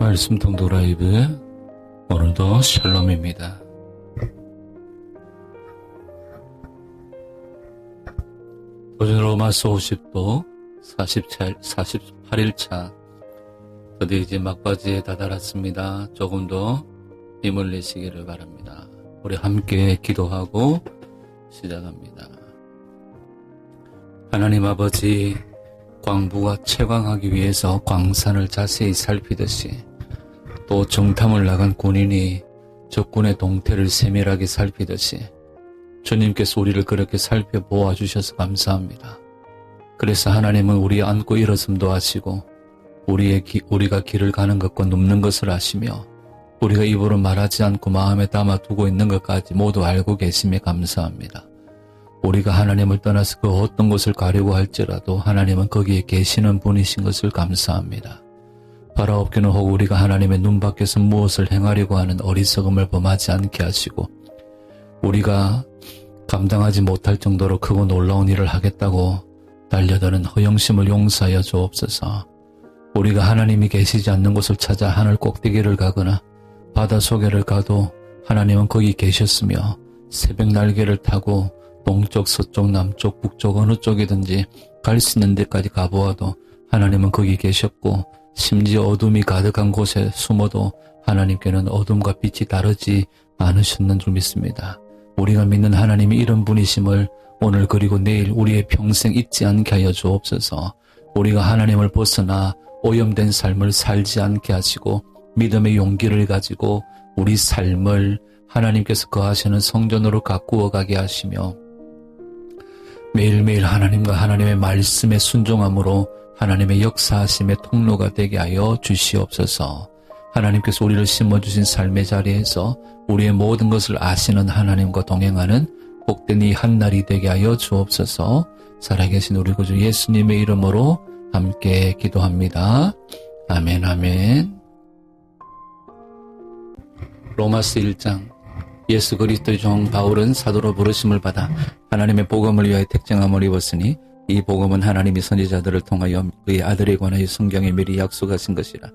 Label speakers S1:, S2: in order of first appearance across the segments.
S1: 말씀 통독 라이브 오늘도 샬롬입니다. 도전 로마서 50도 48일차 드디어 이제 막바지에 다다랐습니다. 조금 더 힘을 내시기를 바랍니다. 우리 함께 기도하고 시작합니다. 하나님 아버지, 광부가 채광하기 위해서 광산을 자세히 살피듯이 또 정탐을 나간 군인이 적군의 동태를 세밀하게 살피듯이 주님께서 우리를 그렇게 살펴보아 주셔서 감사합니다. 그래서 하나님은 우리 안고 일어섬도 아시고 우리가 길을 가는 것과 눕는 것을 아시며 우리가 입으로 말하지 않고 마음에 담아두고 있는 것까지 모두 알고 계심에 감사합니다. 우리가 하나님을 떠나서 그 어떤 곳을 가려고 할지라도 하나님은 거기에 계시는 분이신 것을 감사합니다. 바라옵기는 혹 우리가 하나님의 눈 밖에서 무엇을 행하려고 하는 어리석음을 범하지 않게 하시고 우리가 감당하지 못할 정도로 크고 놀라운 일을 하겠다고 달려드는 허영심을 용서하여 주옵소서. 우리가 하나님이 계시지 않는 곳을 찾아 하늘 꼭대기를 가거나 바다 속에를 가도 하나님은 거기 계셨으며 새벽 날개를 타고 동쪽, 서쪽, 남쪽, 북쪽 어느 쪽이든지 갈 수 있는 데까지 가보아도 하나님은 거기 계셨고 심지어 어둠이 가득한 곳에 숨어도 하나님께는 어둠과 빛이 다르지 않으셨는 줄 믿습니다. 우리가 믿는 하나님이 이런 분이심을 오늘 그리고 내일 우리의 평생 잊지 않게 하여 주옵소서. 우리가 하나님을 벗어나 오염된 삶을 살지 않게 하시고 믿음의 용기를 가지고 우리 삶을 하나님께서 거하시는 성전으로 가꾸어 가게 하시며 매일매일 하나님과 하나님의 말씀에 순종함으로 하나님의 역사하심의 통로가 되게 하여 주시옵소서. 하나님께서 우리를 심어주신 삶의 자리에서 우리의 모든 것을 아시는 하나님과 동행하는 복된 이 한날이 되게 하여 주옵소서. 살아계신 우리 구주 예수님의 이름으로 함께 기도합니다. 아멘, 아멘. 로마서 1장. 예수 그리스도의 종 바울은 사도로 부르심을 받아 하나님의 복음을 위하여 택정함을 입었으니 이 복음은 하나님이 선지자들을 통하여 그의 아들에 관하여 성경에 미리 약속하신 것이라.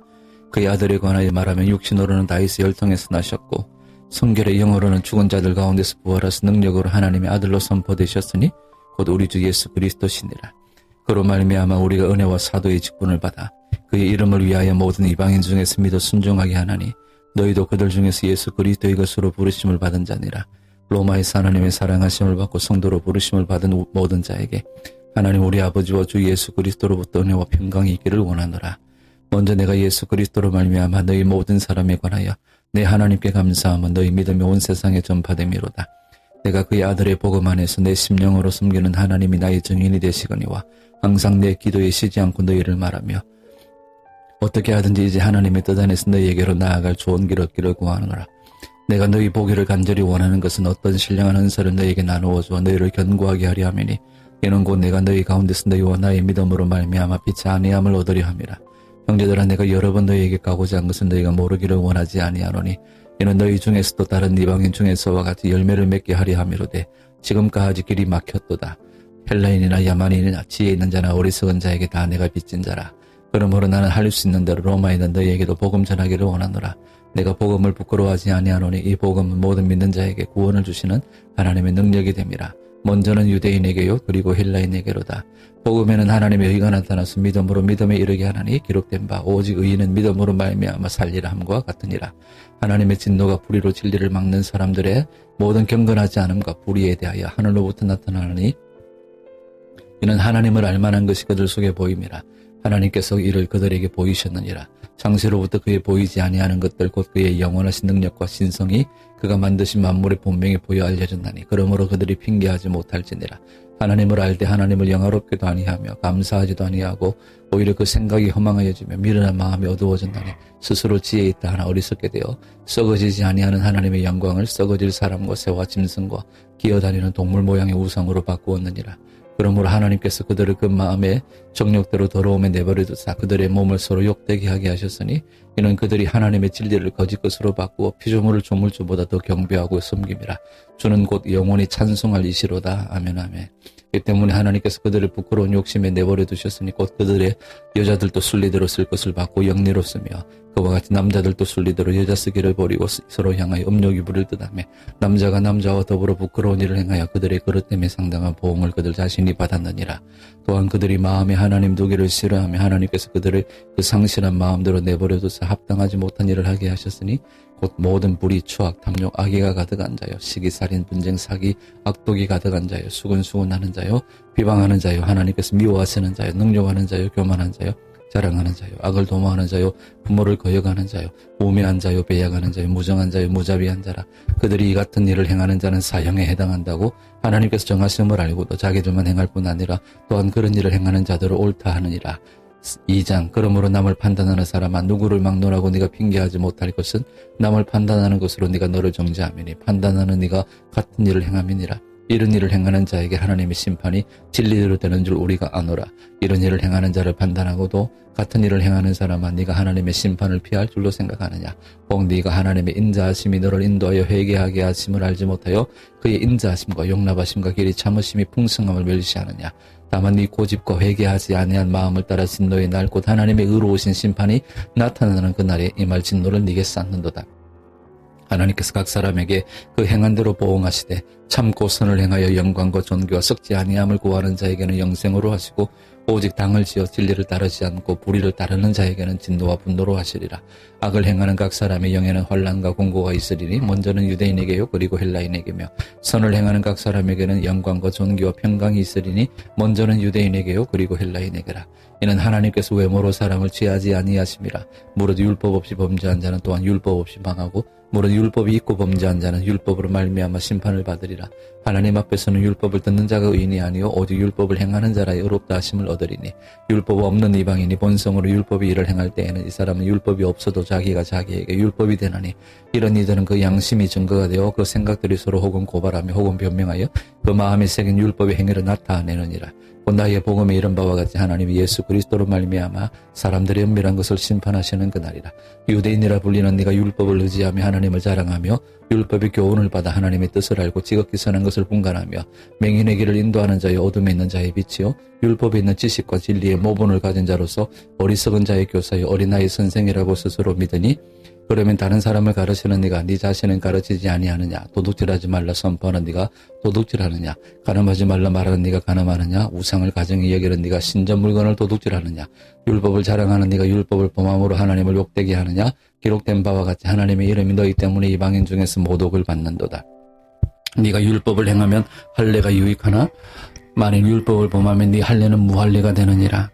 S1: 그의 아들에 관하여 말하면 육신으로는 다윗의 혈통에서 나셨고 성결의 영으로는 죽은 자들 가운데서 부활하사 능력으로 하나님의 아들로 선포되셨으니 곧 우리 주 예수 그리스도시니라. 그로 말미암아 우리가 은혜와 사도의 직분을 받아 그의 이름을 위하여 모든 이방인 중에서 믿어 순종하게 하나니 너희도 그들 중에서 예수 그리스도의 것으로 부르심을 받은 자니라. 로마에서 하나님의 사랑하심을 받고 성도로 부르심을 받은 모든 자에게 하나님 우리 아버지와 주 예수 그리스도로부터 은혜와 평강이 있기를 원하노라. 먼저 내가 예수 그리스도로 말미암아 너희 모든 사람에 관하여 내 하나님께 감사함은 너희 믿음이 온 세상에 전파됨이로다. 내가 그의 아들의 복음 안에서 내 심령으로 섬기는 하나님이 나의 증인이 되시거니와 항상 내 기도에 쉬지 않고 너희를 말하며 어떻게 하든지 이제 하나님의 뜻 안에서 너희에게로 나아갈 좋은 길 얻기를 구하노라. 내가 너희 보기를 간절히 원하는 것은 어떤 신령한 은사를 너희에게 나누어 주어 너희를 견고하게 하려 함이니 이는 곧 내가 너희 가운데서 너희와 나의 믿음으로 말미암아 빛의 안위함을 얻으려 함이라. 형제들아 내가 여러 번 너희에게 가고자 한 것은 너희가 모르기를 원하지 아니하노니 이는 너희 중에서도 다른 이방인 중에서와 같이 열매를 맺게 하려 함이로되 지금까지 길이 막혔도다. 헬라인이나 야만인이나 지혜 있는 자나 어리석은 자에게 다 내가 빚진 자라. 그러므로 나는 할 수 있는 대로 로마에 있는 너희에게도 복음 전하기를 원하노라. 내가 복음을 부끄러워하지 아니하노니 이 복음은 모든 믿는 자에게 구원을 주시는 하나님의 능력이 됨이라. 먼저는 유대인에게요 그리고 헬라인에게로다. 복음에는 하나님의 의가 나타나서 믿음으로 믿음에 이르게 하나니 기록된 바 오직 의인은 믿음으로 말미암아 살리라 함과 같으니라. 하나님의 진노가 불의로 진리를 막는 사람들의 모든 경건하지 않음과 불의에 대하여 하늘로부터 나타나니 이는 하나님을 알만한 것이 그들 속에 보임이라. 하나님께서 이를 그들에게 보이셨느니라. 창세로부터 그에 보이지 아니하는 것들 곧 그의 영원하신 능력과 신성이 그가 만드신 만물의 본명에 보여 알려졌나니 그러므로 그들이 핑계하지 못할지니라. 하나님을 알되 하나님을 영화롭게도 아니하며 감사하지도 아니하고 오히려 그 생각이 허망하여지며 미련한 마음이 어두워졌나니 스스로 지혜 있다 하나 어리석게 되어 썩어지지 아니하는 하나님의 영광을 썩어질 사람과 새와 짐승과 기어다니는 동물 모양의 우상으로 바꾸었느니라. 그러므로 하나님께서 그들을 그 마음의 정욕대로 더러움에 내버려두사 그들의 몸을 서로 욕되게 하게 하셨으니 이는 그들이 하나님의 진리를 거짓 것으로 바꾸어 피조물을 조물주보다 더 경배하고 섬김이라. 주는 곧 영원히 찬송할 이시로다. 아멘 아멘. 이 때문에 하나님께서 그들을 부끄러운 욕심에 내버려 두셨으니 곧 그들의 여자들도 순리대로 쓸 것을 받고 영리로 쓰며 그와 같이 남자들도 순리대로 여자 쓰기를 버리고 서로 향하여 음욕이 부릴 듯하며 남자가 남자와 더불어 부끄러운 일을 행하여 그들의 그릇 때문에 상당한 보응을 그들 자신이 받았느니라. 또한 그들이 마음에 하나님 두기를 싫어하며 하나님께서 그들을 그 상실한 마음대로 내버려둬서 합당하지 못한 일을 하게 하셨으니 곧 모든 불의, 추악, 탐욕, 악의가 가득한 자요, 시기, 살인, 분쟁, 사기, 악독이 가득한 자요, 수근수근하는 자요, 비방하는 자요, 하나님께서 미워하시는 자요, 능욕하는 자요, 교만한 자요, 자랑하는 자요, 악을 도모하는 자요, 부모를 거역하는 자요, 우매한 자요, 배약하는 자요, 무정한 자요, 무자비한 자라. 그들이 이 같은 일을 행하는 자는 사형에 해당한다고 하나님께서 정하심을 알고도 자기들만 행할 뿐 아니라 또한 그런 일을 행하는 자들을 옳다 하느니라. 2장. 그러므로 남을 판단하는 사람아, 누구를 막론하고 네가 핑계하지 못할 것은 남을 판단하는 것으로 네가 너를 정죄함이니 판단하는 네가 같은 일을 행함이니라. 이런 일을 행하는 자에게 하나님의 심판이 진리대로 되는 줄 우리가 아노라. 이런 일을 행하는 자를 판단하고도 같은 일을 행하는 사람아, 네가 하나님의 심판을 피할 줄로 생각하느냐. 혹 네가 하나님의 인자하심이 너를 인도하여 회개하게 하심을 알지 못하여 그의 인자하심과 용납하심과 길이 참으심이 풍성함을 멸시하느냐. 다만 네 고집과 회개하지 아니한 마음을 따라 진노의 날 곧 하나님의 의로우신 심판이 나타나는 그날에 임할 진노를 네게 쌓는도다. 하나님께서 각 사람에게 그 행한 대로 보응하시되 참고 선을 행하여 영광과 존귀와 썩지 아니함을 구하는 자에게는 영생으로 하시고 오직 당을 지어 진리를 따르지 않고 불의를 따르는 자에게는 진노와 분노로 하시리라. 악을 행하는 각 사람의 영에는 환난과 공고가 있으리니 먼저는 유대인에게요 그리고 헬라인에게며 선을 행하는 각 사람에게는 영광과 존귀와 평강이 있으리니 먼저는 유대인에게요 그리고 헬라인에게라. 이는 하나님께서 외모로 사람을 취하지 아니하심이라. 무릇 율법 없이 범죄한 자는 또한 율법 없이 망하고 무릇 율법이 있고 범죄한 자는 율법으로 말미암아 심판을 받으리라. 하나님 앞에서는 율법을 듣는 자가 의인이 아니요 오직 율법을 행하는 자라 의롭다 하심을 얻으리니 율법 없는 이방인이 본성으로 율법의 일을 행할 때에는 이 사람은 율법이 없어도 자기가 자기에게 율법이 되나니 이런 이들은 그 양심이 증거가 되어 그 생각들이 서로 혹은 고발하며 혹은 변명하여 그 마음에 새긴 율법의 행위를 나타내느니라. 곧 나의 복음에 이른 바와 같이 하나님이 예수 그리스도로 말미암아 사람들의 은밀한 것을 심판하시는 그날이라. 유대인이라 불리는 네가 율법을 의지하며 하나님을 자랑하며 율법의 교훈을 받아 하나님의 뜻을 알고 지극히 선한 것을 분간하며 맹인의 길을 인도하는 자여 어둠에 있는 자의 빛이요 율법에 있는 지식과 진리의 모본을 가진 자로서 어리석은 자의 교사여 어린아이 선생이라고 스스로 믿으니 그러면 다른 사람을 가르치는 네가 네 자신은 가르치지 아니하느냐. 도둑질하지 말라 선포하는 네가 도둑질하느냐. 가늠하지 말라 말하는 네가 가늠하느냐. 우상을 가정히 여기는 네가 신전 물건을 도둑질하느냐. 율법을 자랑하는 네가 율법을 범함으로 하나님을 욕되게 하느냐. 기록된 바와 같이 하나님의 이름이 너희 때문에 이방인 중에서 모독을 받는도다. 네가 율법을 행하면 할례가 유익하나 만일 율법을 범하면 네 할례는 무할례가 되느니라.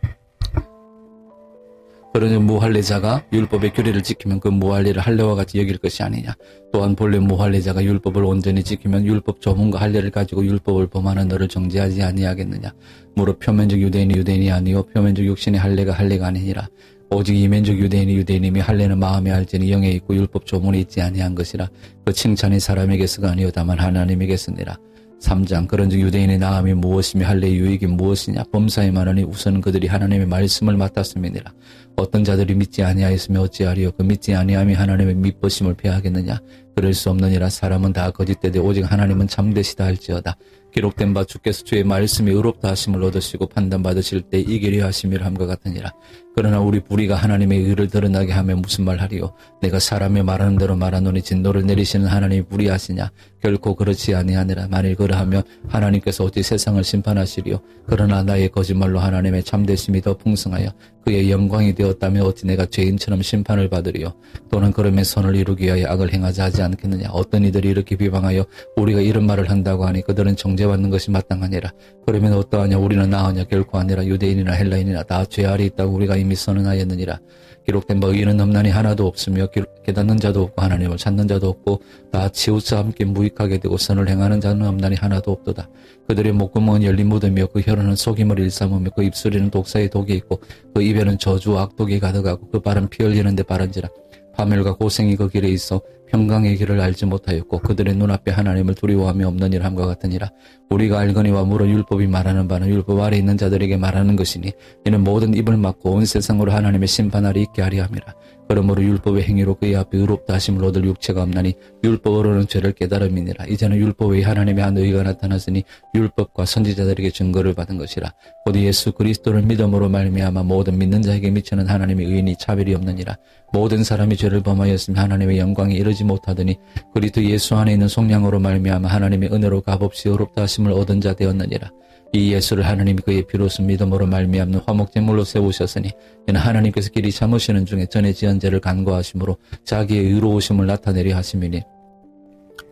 S1: 그러니 무할례자가 율법의 규례를 지키면 그 무할례를 할례와 같이 여길 것이 아니냐. 또한 본래 무할례자가 율법을 온전히 지키면 율법 조문과 할례를 가지고 율법을 범하는 너를 정죄하지 아니하겠느냐. 무릇 표면적 유대인이 유대인이 아니요 표면적 육신의 할례가 할례가 아니니라. 오직 이면적 유대인이 유대인이며 할례는 마음에 알지니 영에 있고 율법 조문이 있지 아니한 것이라. 그 칭찬이 사람에게서가 아니요 다만 하나님에게서니라. 3장. 그런즉 유대인의 나음이 무엇이며 할례의 유익이 무엇이냐. 범사에 많으니 우선 그들이 하나님의 말씀을 맡았음이니라. 어떤 자들이 믿지 아니하였으며 어찌하리요. 그 믿지 아니함이 하나님의 믿으심을 패하겠느냐. 그럴 수 없느니라. 사람은 다 거짓되되 오직 하나님은 참되시다 할지어다. 기록된 바 주께서 주의 말씀이 의롭다 하심을 얻으시고 판단받으실 때 이기려 하심이라 함과 같으니라. 그러나 우리 불의가 하나님의 의를 드러나게 하며 무슨 말하리요. 내가 사람의 말하는 대로 말하노니 진노를 내리시는 하나님이 불의하시냐. 결코 그렇지 아니하니라. 만일 그러하면 하나님께서 어찌 세상을 심판하시리요. 그러나 나의 거짓말로 하나님의 참되심이 더 풍성하여 그의 영광이 되었다면 어찌 내가 죄인처럼 심판을 받으리요. 또는 그러면 선을 이루기 위하여 악을 행하자 하지 않겠느냐. 어떤 이들이 이렇게 비방하여 우리가 이런 말을 한다고 하니 그들은 정죄받는 것이 마땅하니라. 그러면 어떠하냐. 우리는 나으냐. 결코 아니라. 유대인이나 헬라인이나 다 죄 아래 있다고 우리가 이미 선언하였느니라. 기록된 바 의인은 없나니 하나도 없으며 깨닫는 자도 없고 하나님을 찾는 자도 없고 다 치우쳐 함께 무익하게 되고 선을 행하는 자는 없나니 하나도 없도다. 그들의 목구멍은 열린 무덤이며 그 혀로는 속임을 일삼으며 그 입술에는 독사의 독이 있고 그 입에는 저주와 악독이 가득하고 그 발은 피 흘리는 데 바른지라. 파멸과 고생이 그 길에 있어 평강의 길을 알지 못하였고 그들의 눈앞에 하나님을 두려워함이 없는 일 함과 같으니라. 우리가 알거니와 물어 율법이 말하는 바는 율법 아래 있는 자들에게 말하는 것이니 이는 모든 입을 막고 온 세상으로 하나님의 심판하리 있게 하리 함이라. 그러므로 율법의 행위로 그의 앞에 의롭다 하심을 얻을 육체가 없나니 율법으로는 죄를 깨달음이니라. 이제는 율법 외에 하나님의 한 의가 나타났으니 율법과 선지자들에게 증거를 받은 것이라. 곧 예수 그리스도를 믿음으로 말미암아 모든 믿는 자에게 미치는 하나님의 의인이 차별이 없느니라. 모든 사람이 죄를 범하였으며 하나님의 영광에 이르지 못하더니 그리스도 예수 안에 있는 속량으로 말미암아 하나님의 은혜로 값없이 의롭다 하심을 얻은 자 되었느니라. 이 예수를 하나님이 그의 피로써 믿음으로 말미암는 화목제물로 세우셨으니 이는 하나님께서 길이 참으시는 중에 전에 지은 죄를 간과하심으로 자기의 의로우심을 나타내려 하심이니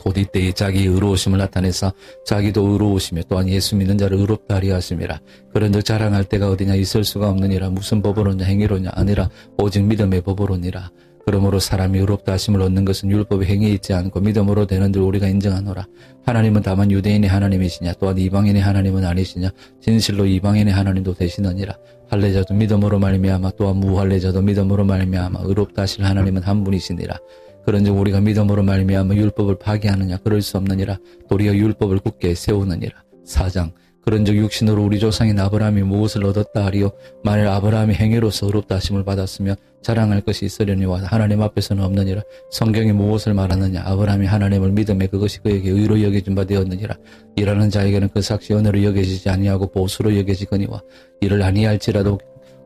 S1: 곧 이때에 자기의 의로우심을 나타내사 자기도 의로우시며 또한 예수 믿는 자를 의롭다 하리 하심이라. 그런즉 자랑할 때가 어디냐 있을 수가 없느니라. 무슨 법으로냐 행위로냐 아니라 오직 믿음의 법으로니라. 그러므로 사람이 의롭다 하심을 얻는 것은 율법의 행위에 있지 않고 믿음으로 되는 줄 우리가 인정하노라. 하나님은 다만 유대인의 하나님이시냐 또한 이방인의 하나님은 아니시냐. 진실로 이방인의 하나님도 되시느니라. 할례자도 믿음으로 말미암아 또한 무할례자도 믿음으로 말미암아 의롭다 하실 하나님은 한 분이시니라. 그런즉 우리가 믿음으로 말미암아 율법을 파기하느냐 그럴 수 없느니라. 도리어 율법을 굳게 세우느니라. 4장 그런즉 육신으로 우리 조상인 아브라함이 무엇을 얻었다 하리요. 만일 아브라함이 행위로서 의롭다 하심을 받았으면 자랑할 것이 있으려니와 하나님 앞에서는 없느니라. 성경이 무엇을 말하느냐. 아브라함이 하나님을 믿음에 그것이 그에게 의로 여겨진 바 되었느니라. 일하는 자에게는 그 삭시 은혜로 여겨지지 아니하고 보수로 여겨지거니와 이를 아니할지라도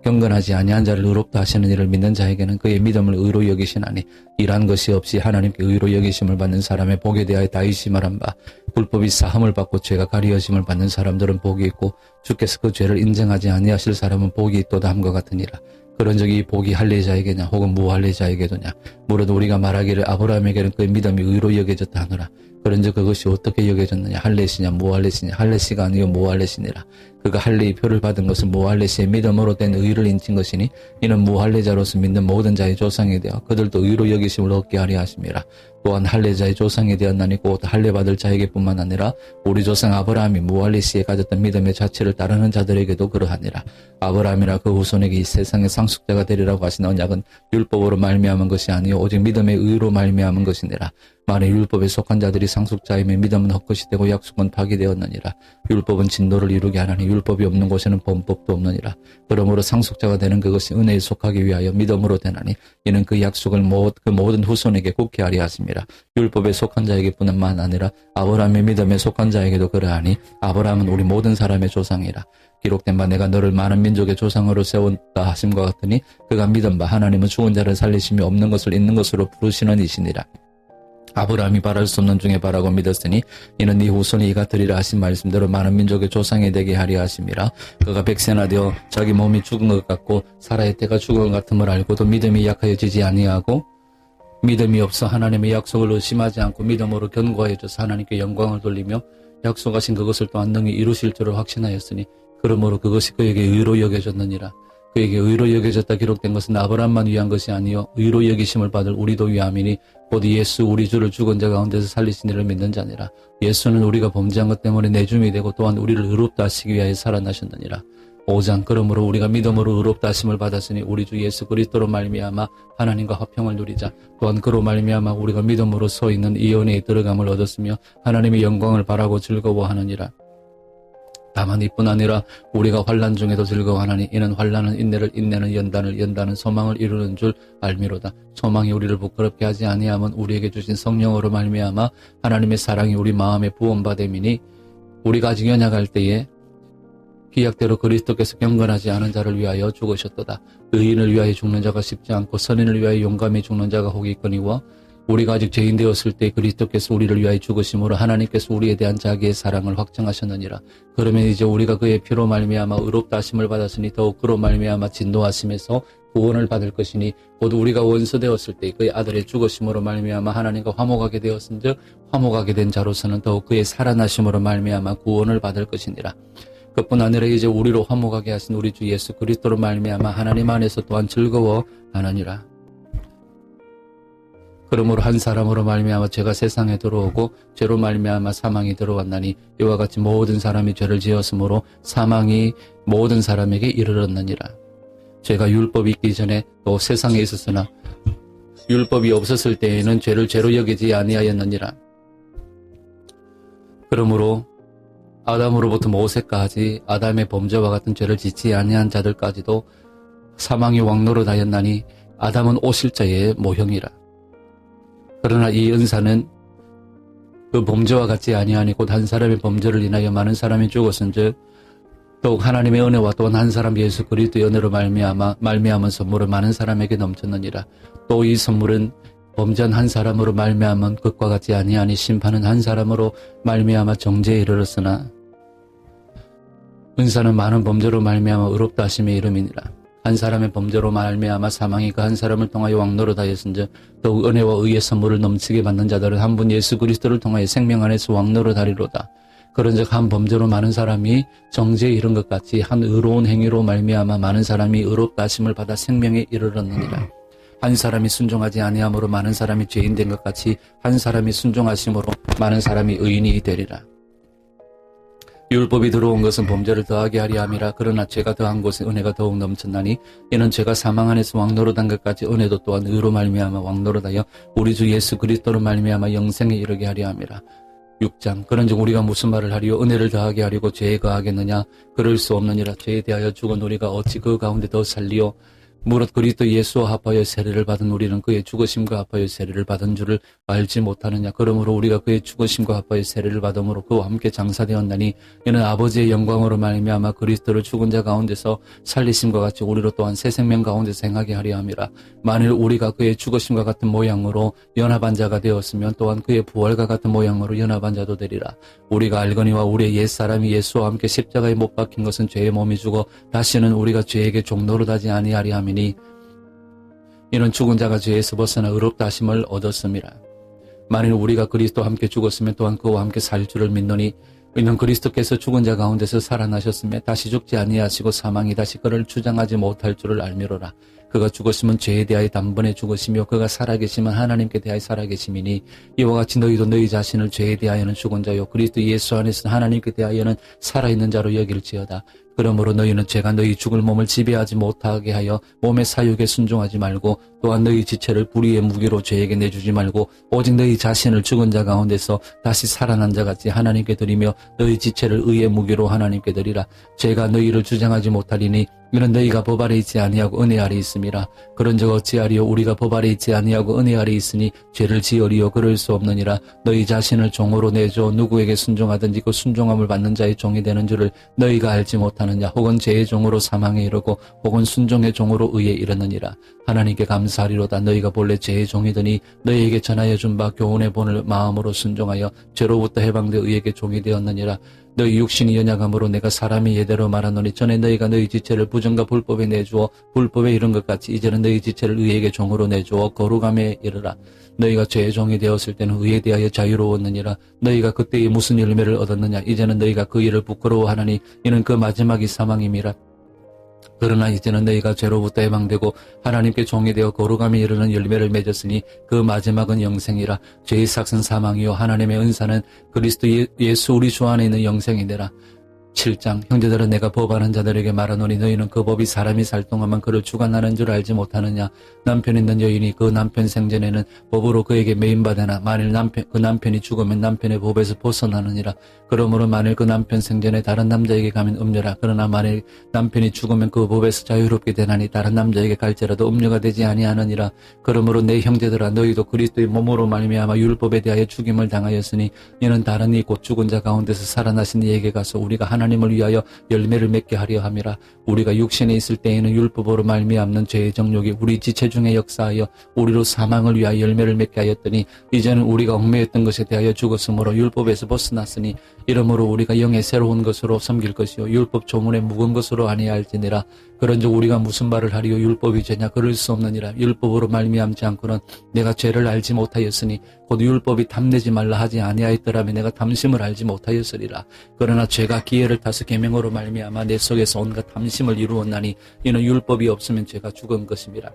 S1: 경건하지 아니한 자를 의롭다 하시는 이를 믿는 자에게는 그의 믿음을 의로 여기시나니 일한 것이 없이 하나님께 의로 여기심을 받는 사람의 복에 대하여 다윗이 말한 바 불법이 사함을 받고 죄가 가리어짐을 받는 사람들은 복이 있고 주께서 그 죄를 인정하지 아니하실 사람은 복이 있도다 함과 같으니라. 그런즉 이 복이 할례자에게냐 혹은 무할례자에게도냐. 무릇 우리가 말하기를 아브라함에게는 그의 믿음이 의로 여겨졌다 하노라. 그런즉 그것이 어떻게 여겨졌느냐. 할례시냐 무할례시냐. 할례시가 아니요 무할례시니라. 그가 할례의 표를 받은 것은 무할례시의 믿음으로 된 의를 인친 것이니 이는 무할례자로서 믿는 모든 자의 조상이 되어 그들도 의로 여기심을 얻게 하려 하심이라. 또한 할례자의 조상이 되었나니 곧 할례받을 자에게뿐만 아니라 우리 조상 아브라함이 무할례시에 가졌던 믿음의 자체를 따르는 자들에게도 그러하니라. 아브라함이나 그 후손에게 이 세상의 상속자가 되리라고 하신 언약은 율법으로 말미암은 것이 아니요 오직 믿음의 의로 말미암은 것이니라. 만일 율법에 속한 자들이 상속자임에 믿음은 헛것이 되고 약속은 파기되었느니라. 율법은 진노를 이루게 하나니 율법이 없는 곳에는 범법도 없느니라. 그러므로 상속자가 되는 그것이 은혜에 속하기 위하여 믿음으로 되나니 이는 그 약속을 그 모든 후손에게 굳게 하리 하심이라. 율법에 속한 자에게뿐만 아니라 아브라함의 믿음에 속한 자에게도 그러하니 아브라함은 우리 모든 사람의 조상이라. 기록된 바 내가 너를 많은 민족의 조상으로 세웠다 하심과 같으니 그가 믿은 바 하나님은 죽은 자를 살리심이 없는 것을 있는 것으로 부르시는 이시니라. 아브라함이 바랄 수 없는 중에 바라고 믿었으니 이는 네 후손이 이 같으리라 하신 말씀대로 많은 민족의 조상이 되게 하리 하심이라. 그가 백세나 되어 자기 몸이 죽은 것 같고 사라의 때가 죽은 것 같음을 알고도 믿음이 약하여지지 아니하고 믿음이 없어 하나님의 약속을 의심하지 않고 믿음으로 견고하여져서 하나님께 영광을 돌리며 약속하신 그것을 또한 능히 이루실 줄을 확신하였으니 그러므로 그것이 그에게 의로 여겨졌느니라. 그에게 의로 여겨졌다 기록된 것은 아브라함만 위한 것이 아니요 의로 여기심을 받을 우리도 위함이니 곧 예수 우리 주를 죽은 자 가운데서 살리신 이를 믿는 자니라. 예수는 우리가 범죄한 것 때문에 내줌이 되고 또한 우리를 의롭다 하시기 위하여 살아나셨느니라. 5장 그러므로 우리가 믿음으로 의롭다 하심을 받았으니 우리 주 예수 그리스도로 말미암아 하나님과 화평을 누리자. 또한 그로 말미암아 우리가 믿음으로 서 있는 이 은혜에 들어감을 얻었으며 하나님의 영광을 바라고 즐거워하느니라. 다만 이뿐 아니라 우리가 환난 중에도 즐거워하나니 이는 환난은 인내를, 인내는 연단을, 연단은 소망을 이루는 줄 알미로다. 소망이 우리를 부끄럽게 하지 아니함은 우리에게 주신 성령으로 말미암아 하나님의 사랑이 우리 마음에 부음받음이니 우리가 아직 연약할 때에 기약대로 그리스도께서 경건하지 않은 자를 위하여 죽으셨도다. 의인을 위하여 죽는 자가 쉽지 않고 선인을 위하여 용감히 죽는 자가 혹 있거니와 우리가 아직 죄인 되었을 때 그리스도께서 우리를 위하여 죽으심으로 하나님께서 우리에 대한 자기의 사랑을 확증하셨느니라. 그러면 이제 우리가 그의 피로 말미암아 의롭다 하심을 받았으니 더욱 그로 말미암아 진노하심에서 구원을 받을 것이니 곧 우리가 원수 되었을 때 그의 아들의 죽으심으로 말미암아 하나님과 화목하게 되었은즉 화목하게 된 자로서는 더욱 그의 살아나심으로 말미암아 구원을 받을 것이니라. 그뿐 아니라 이제 우리로 화목하게 하신 우리 주 예수 그리스도로 말미암아 하나님 안에서 또한 즐거워하느니라. 그러므로 한 사람으로 말미암아 죄가 세상에 들어오고 죄로 말미암아 사망이 들어왔나니 이와 같이 모든 사람이 죄를 지었으므로 사망이 모든 사람에게 이르렀느니라. 죄가 율법이 있기 전에 또 세상에 있었으나 율법이 없었을 때에는 죄를 죄로 여기지 아니하였느니라. 그러므로 아담으로부터 모세까지 아담의 범죄와 같은 죄를 짓지 아니한 자들까지도 사망이 왕노릇하였나니 아담은 오실자의 모형이라. 그러나 이 은사는 그 범죄와 같지 아니하니 곧 한 사람의 범죄를 인하여 많은 사람이 죽었은즉 더욱 하나님의 은혜와 또한 한 사람 예수 그리스도의 은혜로 말미암은 선물을 많은 사람에게 넘쳤느니라. 또 이 선물은 범죄한 한 사람으로 말미암은 것과 같지 아니하니 심판은 한 사람으로 말미암아 정죄에 이르렀으나 은사는 많은 범죄로 말미암아 의롭다 하심의 이름이니라. 한 사람의 범죄로 말미암아 사망이 그 한 사람을 통하여 왕노릇하였은즉 더욱 은혜와 의의 선물을 넘치게 받는 자들은 한 분 예수 그리스도를 통하여 생명 안에서 왕노릇하리로다. 그런즉 한 범죄로 많은 사람이 정죄에 이른 것 같이 한 의로운 행위로 말미암아 많은 사람이 의롭다 하심을 받아 생명에 이르렀느니라. 한 사람이 순종하지 아니함으로 많은 사람이 죄인 된 것 같이 한 사람이 순종하심으로 많은 사람이 의인이 되리라. 율법이 들어온 것은 범죄를 더하게 하려 함이라. 그러나 죄가 더한 곳에 은혜가 더욱 넘쳤나니 이는 죄가 사망 안에서 왕노릇한 것까지 은혜도 또한 의로 말미암아 왕노릇하여 우리 주 예수 그리스도로 말미암아 영생에 이르게 하려 함이라. 6장. 그런즉 우리가 무슨 말을 하리요? 은혜를 더하게 하려고 죄에 거하겠느냐? 그럴 수 없느니라. 죄에 대하여 죽은 우리가 어찌 그 가운데 더 살리요? 무릇 그리스도 예수와 합하여 세례를 받은 우리는 그의 죽으심과 합하여 세례를 받은 줄을 알지 못하느냐. 그러므로 우리가 그의 죽으심과 합하여 세례를 받음으로 그와 함께 장사되었나니 이는 아버지의 영광으로 말미암아 그리스도를 죽은 자 가운데서 살리심과 같이 우리로 또한 새 생명 가운데서 행하게 하려 함이라. 만일 우리가 그의 죽으심과 같은 모양으로 연합한 자가 되었으면 또한 그의 부활과 같은 모양으로 연합한 자도 되리라. 우리가 알거니와 우리의 옛사람이 예수와 함께 십자가에 못 박힌 것은 죄의 몸이 죽어 다시는 우리가 죄에게 종노릇하지 아니하리 함이니 이는 죽은 자가 죄에서 벗어나 의롭다 하심을 얻었음이라. 만일 우리가 그리스도와 함께 죽었으면 또한 그와 함께 살 줄을 믿노니 이는 그리스도께서 죽은 자 가운데서 살아나셨으며 다시 죽지 아니하시고 사망이 다시 그를 주장하지 못할 줄을 알미로라. 그가 죽었으면 죄에 대하여 단번에 죽으시며 그가 살아계시면 하나님께 대하여 살아계심이니 이와 같이 너희도 너희 자신을 죄에 대하여는 죽은 자요 그리스도 예수 안에서 하나님께 대하여는 살아있는 자로 여길지어다. 그러므로 너희는 죄가 너희 죽을 몸을 지배하지 못하게 하여 몸의 사욕에 순종하지 말고 또한 너희 지체를 불의의 무기로 죄에게 내주지 말고 오직 너희 자신을 죽은 자 가운데서 다시 살아난 자같이 하나님께 드리며 너희 지체를 의의 무기로 하나님께 드리라. 죄가 너희를 주장하지 못하리니 이는 너희가 법 아래 있지 아니하고 은혜 아래 있음이라. 그런즉 어찌하리요? 우리가 법 아래 있지 아니하고 은혜 아래 있으니 죄를 지으리요? 그럴 수 없느니라. 너희 자신을 종으로 내줘 누구에게 순종하든지 그 순종함을 받는 자의 종이 되는 줄을 너희가 알지 못하느냐? 혹은 죄의 종으로 사망에 이르고 혹은 순종의 종으로 의에 이르느니라. 하나님께 감사하리로다. 너희가 본래 죄의 종이더니 너희에게 전하여 준 바 교훈의 본을 마음으로 순종하여 죄로부터 해방되어 의에게 종이 되었느니라. 너희 육신이 연약함으로 내가 사람이 예대로 말하노니 전에 너희가 너희 지체를 부정과 불법에 내주어 불법에 이른 것 같이 이제는 너희 지체를 의에게 종으로 내주어 거룩함에 이르라. 너희가 죄의 종이 되었을 때는 의에 대하여 자유로웠느니라. 너희가 그때에 무슨 열매를 얻었느냐? 이제는 너희가 그 일을 부끄러워하나니 이는 그 마지막이 사망임이라. 그러나 이제는 너희가 죄로부터 해방되고 하나님께 종이 되어 거룩함에 이르는 열매를 맺었으니 그 마지막은 영생이라. 죄의 삭은 사망이요 하나님의 은사는 그리스도 예수 우리 주 안에 있는 영생이니라. 7장. 형제들은 내가 법하는 자들에게 말하노니 너희는 그 법이 사람이 살 동안만 그를 주관하는 줄 알지 못하느냐. 남편 있는 여인이 그 남편 생전에는 법으로 그에게 매인받으나 만일 그 남편이 죽으면 남편의 법에서 벗어나느니라. 그러므로 만일 그 남편 생전에 다른 남자에게 가면 음녀라. 그러나 만일 남편이 죽으면 그 법에서 자유롭게 되나니 다른 남자에게 갈지라도 음녀가 되지 아니하느니라. 그러므로 내 형제들아 너희도 그리스도의 몸으로 말미암아 율법에 대하여 죽임을 당하였으니 이는 다른 이 곧 죽은 자 가운데서 살아나신 이에게 가서 우리가 하나님을 위하여 열매를 맺게 하려 함이라. 우리가 육신에 있을 때에는 율법으로 말미암는 죄의 정욕이 우리 지체 중에 역사하여 우리로 사망을 위하여 열매를 맺게 하였더니 이제는 우리가 얽매였던 것에 대하여 죽었으므로 율법에서 벗어났으니 이러므로 우리가 영의 새로운 것으로 섬길 것이요 율법 조문에 묵은 것으로 아니할지니라. 그런즉 우리가 무슨 말을 하리요? 율법이 죄냐? 그럴 수 없느니라. 율법으로 말미암지 않고는 내가 죄를 알지 못하였으니 곧 율법이 탐내지 말라 하지 아니하였더라면 내가 탐심을 알지 못하였으리라. 그러나 죄가 기회를 타서 계명으로 말미암아 내 속에서 온갖 탐심을 이루었나니 이는 율법이 없으면 죄가 죽은 것임이라.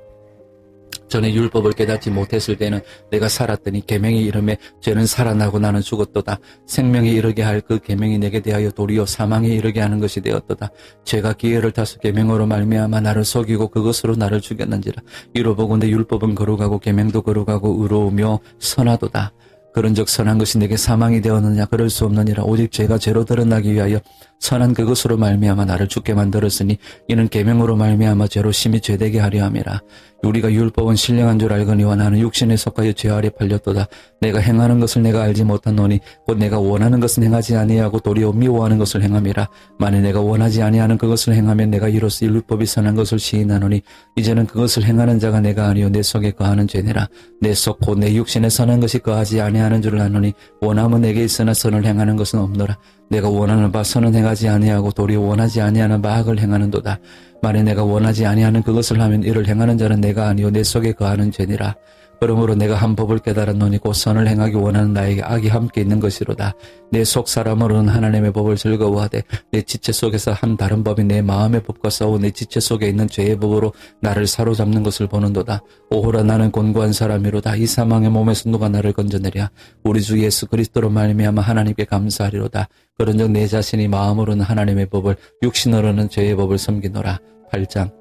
S1: 전에 율법을 깨닫지 못했을 때는 내가 살았더니 계명이 이름에 죄는 살아나고 나는 죽었도다. 생명에 이르게 할 그 계명이 내게 대하여 도리어 사망에 이르게 하는 것이 되었도다. 죄가 기회를 타서 계명으로 말미암아 나를 속이고 그것으로 나를 죽였는지라. 이로보건대 율법은 거룩하고 계명도 거룩하고 의로우며 선하도다. 그런즉 선한 것이 내게 사망이 되었느냐? 그럴 수 없느니라. 오직 죄가 죄로 드러나기 위하여 선한 그것으로 말미암아 나를 죽게 만들었으니 이는 계명으로 말미암아 죄로 심히 죄되게 하려 함이라. 우리가 율법은 신령한 줄 알거니와 나는 육신에 속하여 죄 아래 팔렸도다. 내가 행하는 것을 내가 알지 못하노니 곧 내가 원하는 것은 행하지 아니하고 도리어 미워하는 것을 행함이라. 만일 내가 원하지 아니하는 그것을 행하면 내가 이로써 율법이 선한 것을 시인하노니 이제는 그것을 행하는 자가 내가 아니요 내 속에 거하는 죄니라. 내 속 곧 내 육신에 선한 것이 거하지 아니하는 줄 아노니 원함은 내게 있으나 선을 행하는 것은 없노라. 내가 원하는 바 선은 행하지 아니하고 도리어 원하지 아니하는 바 악을 행하는도다. 만일 내가 원하지 아니하는 그것을 하면 이를 행하는 자는 내가 아니요 내 속에 거하는 죄니라. 그러므로 내가 한 법을 깨달았노니 곧 선을 행하기 원하는 나에게 악이 함께 있는 것이로다. 내 속 사람으로는 하나님의 법을 즐거워하되 내 지체 속에서 한 다른 법이 내 마음의 법과 싸워 내 지체 속에 있는 죄의 법으로 나를 사로잡는 것을 보는도다. 오호라 나는 곤고한 사람이로다. 이 사망의 몸에서 누가 나를 건져내랴. 우리 주 예수 그리스도로 말미암아 하나님께 감사하리로다. 그런즉 내 자신이 마음으로는 하나님의 법을 육신으로는 죄의 법을 섬기노라. 8장.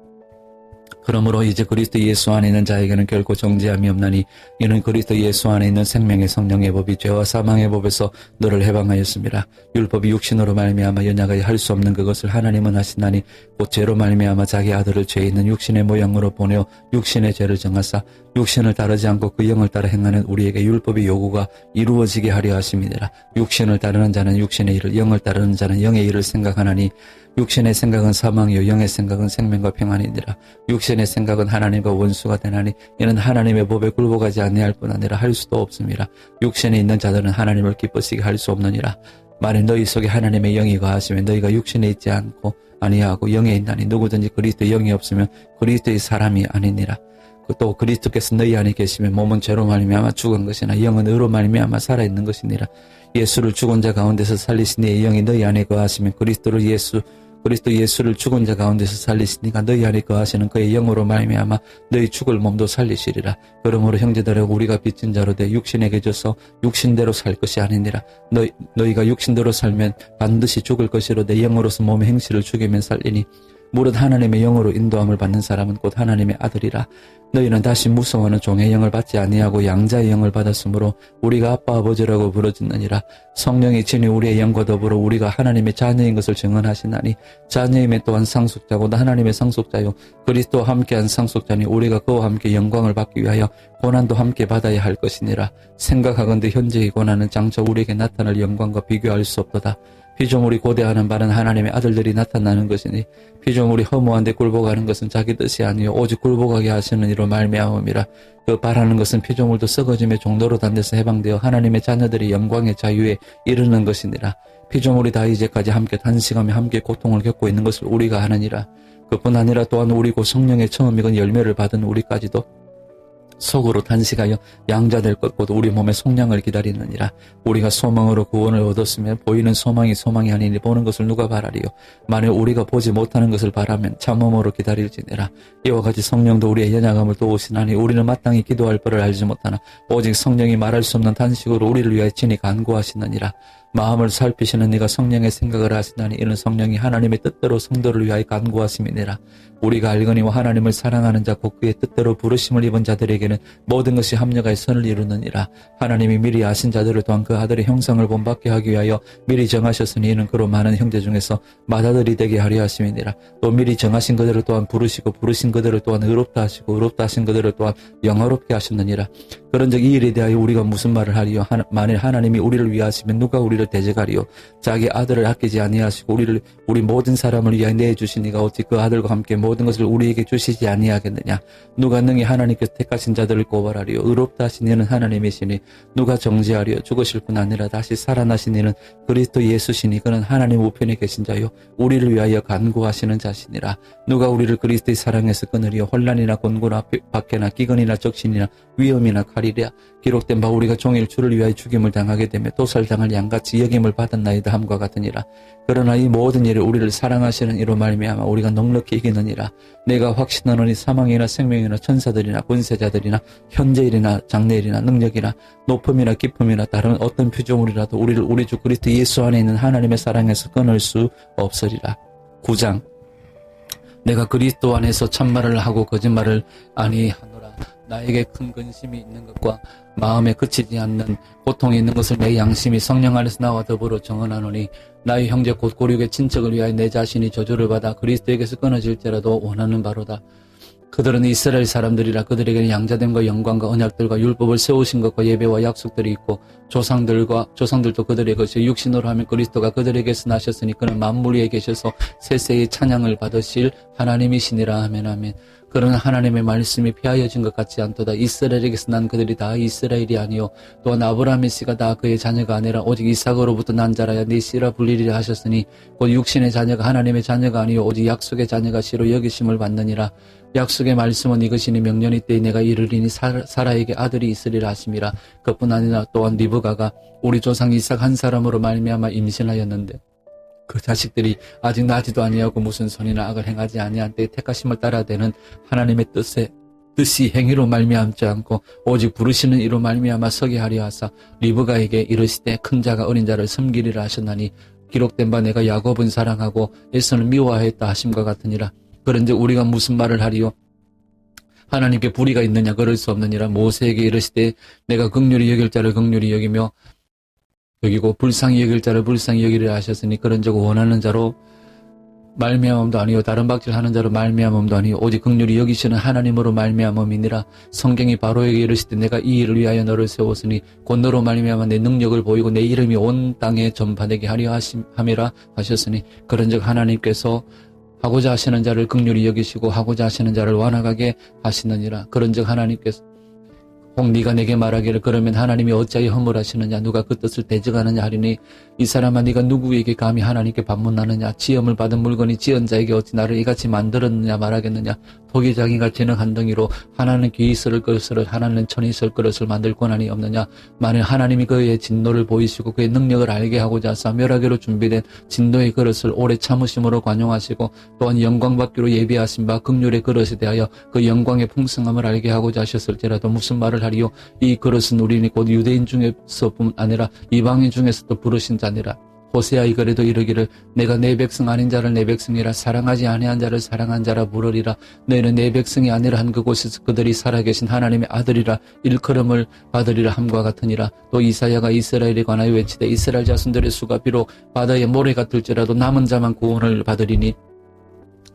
S1: 그러므로 이제 그리스도 예수 안에 있는 자에게는 결코 정죄함이 없나니 이는 그리스도 예수 안에 있는 생명의 성령의 법이 죄와 사망의 법에서 너를 해방하였습니다. 율법이 육신으로 말미암아 연약하여 할 수 없는 그것을 하나님은 하시나니 곧 죄로 말미암아 자기 아들을 죄 있는 육신의 모양으로 보내어 육신의 죄를 정하사 육신을 따르지 않고 그 영을 따라 행하는 우리에게 율법의 요구가 이루어지게 하려 하심이니라. 육신을 따르는 자는 육신의 일을, 영을 따르는 자는 영의 일을 생각하나니 육신의 생각은 사망이요 영의 생각은 생명과 평안이니라. 육신의 생각은 하나님과 원수가 되나니 이는 하나님의 법에 굴복하지 아니할 뿐 아니라 할 수도 없음이라. 육신에 있는 자들은 하나님을 기쁘시게 할 수 없느니라. 만일 너희 속에 하나님의 영이 거하시면 너희가 육신에 있지 않고 아니하고 영에 있나니 누구든지 그리스도의 영이 없으면 그리스도의 사람이 아니니라. 또 그리스도께서 너희 안에 계시면 몸은 죄로 말미암아 죽은 것이나 영은 의로 말미암아 살아있는 것이니라. 예수를 죽은 자 가운데서 살리시니 이 영이 너희 안에 거하시면 그리스도 예수를 죽은 자 가운데서 살리시니가 너희 안에 거하시는 그의 영으로 말미암아 너희 죽을 몸도 살리시리라. 그러므로 형제들아 우리가 빚진 자로 돼 육신에게 져서 육신대로 살 것이 아니니라. 너희가 육신대로 살면 반드시 죽을 것이로되 영으로서 몸의 행실을 죽이면 살리니 무릇 하나님의 영으로 인도함을 받는 사람은 곧 하나님의 아들이라. 너희는 다시 무서워하는 종의 영을 받지 아니하고 양자의 영을 받았으므로 우리가 아빠 아버지라고 부르짖느니라. 성령이 친히 우리의 영과 더불어 우리가 하나님의 자녀인 것을 증언하시나니 자녀임에 또한 상속자고 하나님의 상속자요 그리스도와 함께한 상속자니 우리가 그와 함께 영광을 받기 위하여 고난도 함께 받아야 할 것이니라. 생각하건대 현재의 고난은 장차 우리에게 나타날 영광과 비교할 수 없도다. 피조물이 고대하는 바는 하나님의 아들들이 나타나는 것이니 피조물이 허무한 데 굴복하는 것은 자기 뜻이 아니요 오직 굴복하게 하시는 이로 말미암음이라. 그 바라는 것은 피조물도 썩어짐의 종로로 단데서 해방되어 하나님의 자녀들이 영광의 자유에 이르는 것이니라. 피조물이 다 이제까지 함께 단식하며 함께 고통을 겪고 있는 것을 우리가 하느니라. 그뿐 아니라 또한 우리 곧 성령의 처음이건 열매를 받은 우리까지도 속으로 단식하여 양자될 것 곧 우리 몸의 속량을 기다리느니라. 우리가 소망으로 구원을 얻었으면 보이는 소망이 아니니 보는 것을 누가 바라리요. 만일 우리가 보지 못하는 것을 바라면 참음으로 기다릴지니라. 이와 같이 성령도 우리의 연약함을 도우시나니 우리는 마땅히 기도할 바를 알지 못하나 오직 성령이 말할 수 없는 단식으로 우리를 위하여 친히 간구하시느니라. 마음을 살피시는 이가 성령의 생각을 하시나니 이는 성령이 하나님의 뜻대로 성도를 위하여 간구하심이니라. 우리가 알거니와 하나님을 사랑하는 자 곧 그의 뜻대로 부르심을 입은 자들에게는 모든 것이 합력하여 선을 이루느니라. 하나님이 미리 아신 자들을 또한 그 아들의 형상을 본받게 하기 위하여 미리 정하셨으니 이는 그로 많은 형제 중에서 맏아들이 되게 하려 하심이니라. 또 미리 정하신 그들을 또한 부르시고 부르신 그들을 또한 의롭다 하시고 의롭다 하신 그들을 또한 영화롭게 하셨느니라. 그런즉 이 일에 대하여 우리가 무슨 말을 하리요. 만일 하나님이 우리를 위하시면 누가 우리를 대적하리요. 자기 아들을 아끼지 아니하시고 우리 모든 사람을 위하여 내주시니가 어찌 그 아들과 함께 모든 것을 우리에게 주시지 아니하겠느냐. 누가 능히 하나님께서 택하신 자들을 고발하리요. 의롭다 하신 이는 하나님이시니 누가 정죄하리요. 죽으실 뿐 아니라 다시 살아나신 이는 그리스도 예수시니 그는 하나님 우편에 계신 자요 우리를 위하여 간구하시는 자시니라. 누가 우리를 그리스도의 사랑에서 끊으리요. 혼란이나 곤고나 박해나 기근이나 적신이나 위험이나 칼이랴. 기록된 바 우리가 종일 주를 위하여 죽임을 당하게 되며 도살당할 양같이 같이 여김을 받았나이다 함과 같으니라. 그러나 이 모든 일을 우리를 사랑하시는 이로 말미암아 우리가 넉넉히 이기느니라. 내가 확신하노니 사망이나 생명이나 천사들이나 군세자들이나 현재일이나 장래일이나 능력이나 높음이나 깊음이나 다른 어떤 피조물이라도 우리를 우리 주 그리스도 예수 안에 있는 하나님의 사랑에서 끊을 수 없으리라. 9장. 내가 그리스도 안에서 참말을 하고 거짓말을 아니하노라. 나에게 큰 근심이 있는 것과 마음에 그치지 않는 고통이 있는 것을 내 양심이 성령 안에서 나와 더불어 정언하노니 나의 형제 곧 고륙의 친척을 위하여 내 자신이 저주를 받아 그리스도에게서 끊어질지라도 원하는 바로다. 그들은 이스라엘 사람들이라. 그들에게는 양자됨과 영광과 언약들과 율법을 세우신 것과 예배와 약속들이 있고 조상들도 그들의 것이 육신으로 하면 그리스도가 그들에게서 나셨으니 그는 만물 위에 계셔서 세세의 찬양을 받으실 하나님이시니라. 아멘. 아멘. 그러나 하나님의 말씀이 피하여진 것 같지 않도다. 이스라엘에게서 난 그들이 다 이스라엘이 아니요 또한 아브라함의 씨가 다 그의 자녀가 아니라 오직 이삭으로부터 난 자라야 네 씨라 불리리라 하셨으니 곧 육신의 자녀가 하나님의 자녀가 아니요 오직 약속의 자녀가 씨로 여기심을 받느니라. 약속의 말씀은 이것이니 명년이 때에 내가 이르리니 사라에게 아들이 있으리라 하심이라. 그뿐 아니라 또한 리브가가 우리 조상 이삭 한 사람으로 말미암아 임신하였는데 그 자식들이 아직 나지도 아니하고 무슨 선이나 악을 행하지 아니한 때에 택하심을 따라되는 하나님의 뜻이 행위로 말미암지 않고 오직 부르시는 이로 말미암아 서게 하려 하사 리브가에게 이르시되 큰 자가 어린 자를 섬기리라 하셨나니 기록된 바 내가 야곱은 사랑하고 에서는 미워하였다 하심과 같으니라. 그런즉 우리가 무슨 말을 하리요? 하나님께 불의가 있느냐? 그럴 수 없느니라. 모세에게 이르시되 내가 긍휼히 여길 자를 긍휼히 여기고 불쌍히 여길 자를 불쌍히 여기리라 하셨으니 그런즉 원하는 자로 말미암음도 아니요 다른 박질하는 자로 말미암음도 아니요 오직 긍휼히 여기시는 하나님으로 말미암음이니라. 성경이 바로에게 이르시되 내가 이 일을 위하여 너를 세웠으니 곧 너로 말미암아 내 능력을 보이고 내 이름이 온 땅에 전파되게 하려 함이라 하셨으니 그런즉 하나님께서 하고자 하시는 자를 긍휼히 여기시고 하고자 하시는 자를 완악하게 하시느니라. 그런즉 하나님께서 혹 네가 내게 말하기를 그러면 하나님이 어찌하여 허물하시느냐 누가 그 뜻을 대적하느냐 하리니 이 사람아 네가 누구에게 감히 하나님께 반문하느냐 지음을 받은 물건이 지은 자에게 어찌 나를 이같이 만들었느냐 말하겠느냐 토기장이가 재능 한 덩이로 하나는 귀 있을 그릇을 하나는 천이 있을 그릇을 만들 권한이 없느냐. 만일 하나님이 그의 진노를 보이시고 그의 능력을 알게 하고자 하사 멸하기로 준비된 진노의 그릇을 오래 참으심으로 관용하시고 또한 영광 받기로 예비하신 바 긍휼의 그릇에 대하여 그 영광의 풍성함을 알게 하고자 하셨을지라도 무슨 말을 하리요? 이 그릇은 우리니 곧 유대인 중에서뿐 아니라 이방인 중에서도 부르신 자니라. 호세아 이거래도 이르기를 내가 내 백성 아닌 자를 내 백성이라 사랑하지 아니한 자를 사랑한 자라 부르리라. 너희는 내 백성이 아니라 한 그곳에서 그들이 살아계신 하나님의 아들이라 일컬음을 받으리라 함과 같으니라. 또 이사야가 이스라엘에 관하여 외치되 이스라엘 자손들의 수가 비록 바다의 모래 같을지라도 남은 자만 구원을 받으리니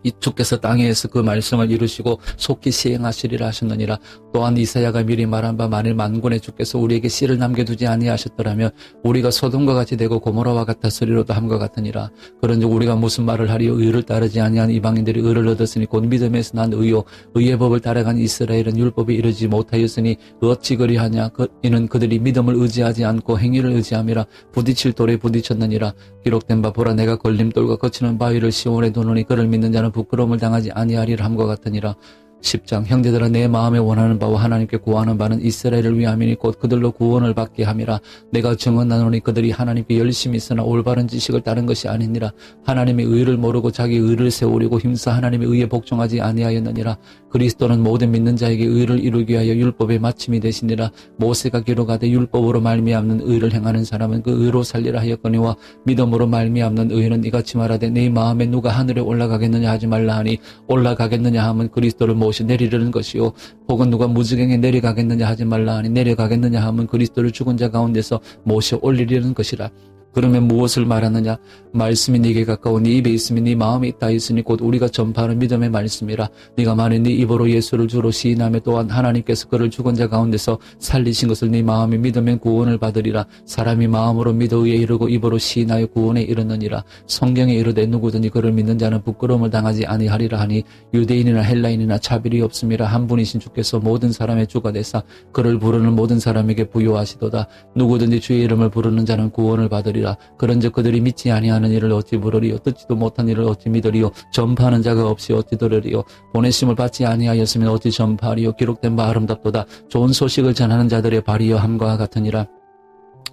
S1: 이 주께서 땅에서 그 말씀을 이루시고 속히 시행하시리라 하셨느니라. 또한 이사야가 미리 말한 바 만일 만군의 주께서 우리에게 씨를 남겨두지 아니하셨더라면 우리가 소돔과 같이 되고 고모라와 같았으리로도 함과 같으니라. 그런즉 우리가 무슨 말을 하리요? 의를 따르지 아니한 이방인들이 의를 얻었으니 곧 믿음에서 난 의요 의의 법을 따라간 이스라엘은 율법에 이르지 못하였으니 어찌 그리하냐. 이는 그들이 믿음을 의지하지 않고 행위를 의지함이라. 부딪힐 돌에 부딪혔느니라. 기록된 바 보라 내가 걸림돌과 거치는 바위를 시온에 두노니 그를 믿는 자는 부끄러움을 당하지 아니하리라 함과 같으니라. 10장 형제들아 내 마음에 원하는 바와 하나님께 구하는 바는 이스라엘을 위함이니 곧 그들로 구원을 받게 함이라. 내가 증언하노니 그들이 하나님께 열심히 있으나 올바른 지식을 따른 것이 아니니라. 하나님의 의를 모르고 자기 의를 세우려고 힘써 하나님의 의에 복종하지 아니하였느니라. 그리스도는 모든 믿는 자에게 의를 이루기 위하여 율법의 마침이 되시니라. 모세가 기록하되 율법으로 말미암는 의를 행하는 사람은 그 의로 살리라 하였거니와 믿음으로 말미암는 의는 이같이 말하되 내 마음에 누가 하늘에 올라가겠느냐 하지 말라 하니 올라가겠느냐 하면 그리스도를 모시 내리려는 것이요 혹은 누가 무지경에 내려가겠느냐 하지 말라 하니 내려가겠느냐 하면 그리스도를 죽은 자 가운데서 모셔 올리려는 것이라. 그러면 무엇을 말하느냐? 말씀이 네게 가까워 네 입에 있으며 네 마음에 있다 했으니 곧 우리가 전파하는 믿음의 말씀이라. 네가 만일 네 입으로 예수를 주로 시인하며 또한 하나님께서 그를 죽은 자 가운데서 살리신 것을 네 마음에 믿으면 구원을 받으리라. 사람이 마음으로 믿어 의에 이르고 입으로 시인하여 구원에 이르느니라. 성경에 이르되 누구든지 그를 믿는 자는 부끄러움을 당하지 아니하리라 하니 유대인이나 헬라인이나 차별이 없음이라. 한 분이신 주께서 모든 사람의 주가 되사 그를 부르는 모든 사람에게 부요하시도다. 누구든지 주의 이름을 부르는 자는 구원을 받으리라. 그런즉 그들이 믿지 아니하는 일을 어찌 부르리요? 듣지도 못한 일을 어찌 믿으리요? 전파하는 자가 없이 어찌 들으리요? 보내심을 받지 아니하였으면 어찌 전파하리요? 기록된 바 아름답도다. 좋은 소식을 전하는 자들의 발이여 함과 같으니라.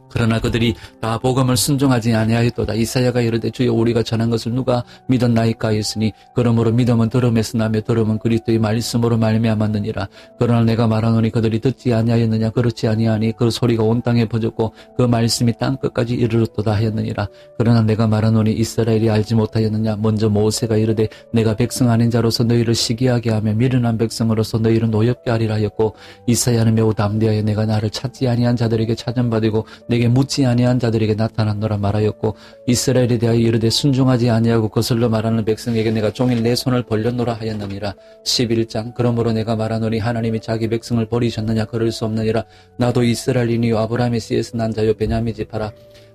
S1: 그러나 그들이 다 복음을 순종하지 아니하였도다. 이사야가 이르되 주여 우리가 전한 것을 누가 믿었나이까 하였으니 그러므로 믿음은 들음에서 나며 들음은 그리스도의 말씀으로 말미암았느니라. 그러나 내가 말하노니 그들이 듣지 아니하였느냐. 그렇지 아니하니 그 소리가 온 땅에 퍼졌고 그 말씀이 땅 끝까지 이르렀도다 하였느니라. 그러나 내가 말하노니 이스라엘이 알지 못하였느냐. 먼저 모세가 이르되 내가 백성 아닌 자로서 너희를 시기하게 하며 미련한 백성으로서 너희를 노엽게 하리라 하였고 이사야는 매우 담대하여 내가 나를 찾지 아니한 자들에게 찾음받이고 내게 묻지 아니한 자들에게 나타났노라 말하였고 이스라엘에 대하여 이르되 순종하지 아니하고 거슬러 말하는 백성에게 내가 종일 내 손을 벌렸노라 하였느니라. 11장 그러므로 내가 말하노니 하나님이 자기 백성을 버리셨느냐. 그럴 수 없느니라. 나도 이스라엘이니요 아브라함의 씨에서 난 자요 베냐민 지파라.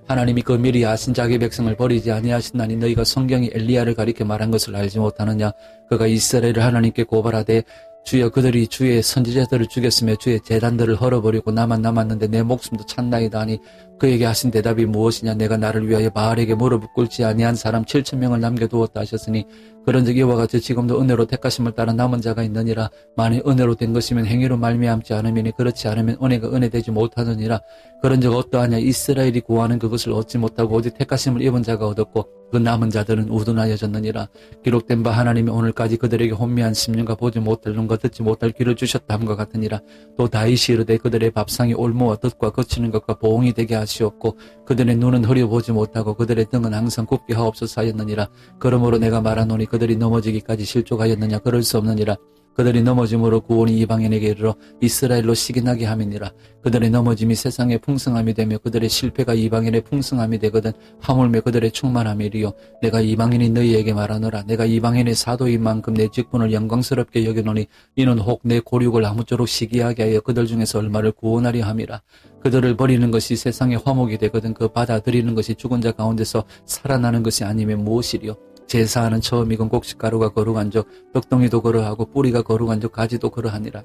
S1: 하나님이 그 미리 아신 자기 백성을 버리지 아니하신다니 너희가 성경이 엘리야를 가리켜 말한 것을 알지 못하느냐. 그가 이스라엘을 하나님께 고발하되 주여 그들이 주의 선지자들을 죽였으며 주의 제단들을 헐어버리고 나만 남았는데 내 목숨도 찼나이다 하니 그에게 하신 대답이 무엇이냐. 내가 나를 위하여 바알에게 무릎을 꿇지 아니한 사람 7,000명을 남겨두었다 하셨으니 그런즉 이와 같이 지금도 은혜로 택하심을 따라 남은 자가 있느니라. 만일 은혜로 된 것이면 행위로 말미암지 않으면 그렇지 않으면 은혜가 은혜되지 못하느니라. 그런즉 어떠하냐. 이스라엘이 구하는 그것을 얻지 못하고 오직 택하심을 입은 자가 얻었고 그 남은 자들은 우둔하여졌느니라. 기록된 바 하나님이 오늘까지 그들에게 혼미한 10년과 보지 못할 눈과 듣지 못할 귀를 주셨다 함과 같으니라. 또 다윗이 이르되 그들의 밥상이 올무와 뜻과 거치는 것과 보응이 되게 하시옵고 그들의 눈은 흐려보지 못하고 그들의 등은 항상 굽게 하옵소서 하였느니라. 그러므로 내가 말하노니 그들이 넘어지기까지 실족하였느냐. 그럴 수 없느니라. 그들이 넘어짐으로 구원이 이방인에게 이르러 이스라엘로 시기나게 함이니라. 그들의 넘어짐이 세상의 풍성함이 되며 그들의 실패가 이방인의 풍성함이 되거든 하물며 그들의 충만함이 이리요. 내가 이방인이 너희에게 말하노라. 내가 이방인의 사도인 만큼 내 직분을 영광스럽게 여기노니 이는 혹 내 고륙을 아무쪼록 시기하게 하여 그들 중에서 얼마를 구원하려 함이라. 그들을 버리는 것이 세상의 화목이 되거든 그 받아들이는 것이 죽은 자 가운데서 살아나는 것이 아니면 무엇이리요. 제사하는 처음 익은 곡식가루가 거룩한 적 떡덩이도 그러하고 뿌리가 거룩한 적 가지도 그러하니라.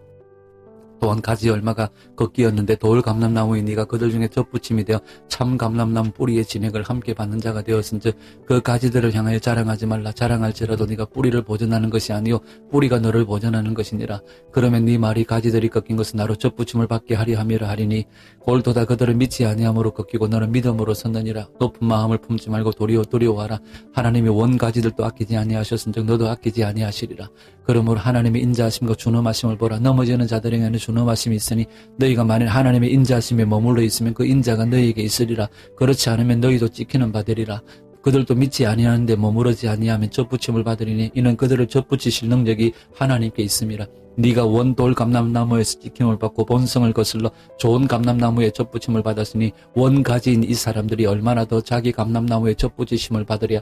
S1: 또한 가지 열마가 걷기였는데 돌 감람나무인 네가 그들 중에 덧붙임이 되어 참 감람나무 뿌리의 진액을 함께 받는 자가 되었은즉 그 가지들을 향하여 자랑하지 말라. 자랑할지라도 네가 뿌리를 보존하는 것이 아니요 뿌리가 너를 보존하는 것이니라. 그러면 네 말이 가지들이 꺾인 것은 나로 덧붙임을 받게 하리 함이라 하리니 골도다 그들을 믿지 아니함으로 꺾이고 너는 믿음으로 섰느니라. 높은 마음을 품지 말고 도리어 두려워하라. 하나님이 원 가지들도 아끼지 아니하셨은즉 너도 아끼지 아니하시리라. 그러므로 하나님의 인자하심과 준엄하심을 보라. 넘어지는 자들에게는 준엄하심이 있으니 너희가 만일 하나님의 인자하심에 머물러 있으면 그 인자가 너희에게 있으리라. 그렇지 않으면 너희도 찍히는 바 되리라. 그들도 믿지 아니하는데 머무르지 아니하면 젖붙임을 받으리니 이는 그들을 젖붙이실 능력이 하나님께 있음이라. 네가 원돌 감람나무에서 찍힘을 받고 본성을 거슬러 좋은 감람나무에 젖붙임을 받았으니 원가지인 이 사람들이 얼마나 더 자기 감람나무에 젖붙이심을 받으랴.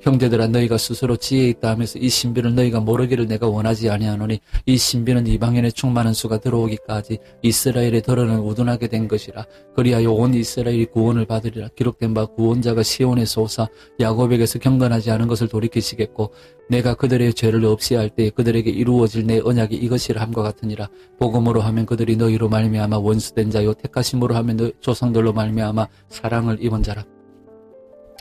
S1: 형제들아 너희가 스스로 지혜 있다 하면서 이 신비를 너희가 모르기를 내가 원하지 아니하노니 이 신비는 이방인의 충만한 수가 들어오기까지 이스라엘의 덜어는 우둔하게 된 것이라. 그리하여 온 이스라엘이 구원을 받으리라. 기록된 바 구원자가 시온에서 오사 야곱에게서 경건하지 않은 것을 돌이키시겠고 내가 그들의 죄를 없애할 때에 그들에게 이루어질 내 언약이 이것이라 함과 같으니라. 복음으로 하면 그들이 너희로 말미암아 원수된 자요 택하심으로 하면 너 조상들로 말미암아 사랑을 입은 자라.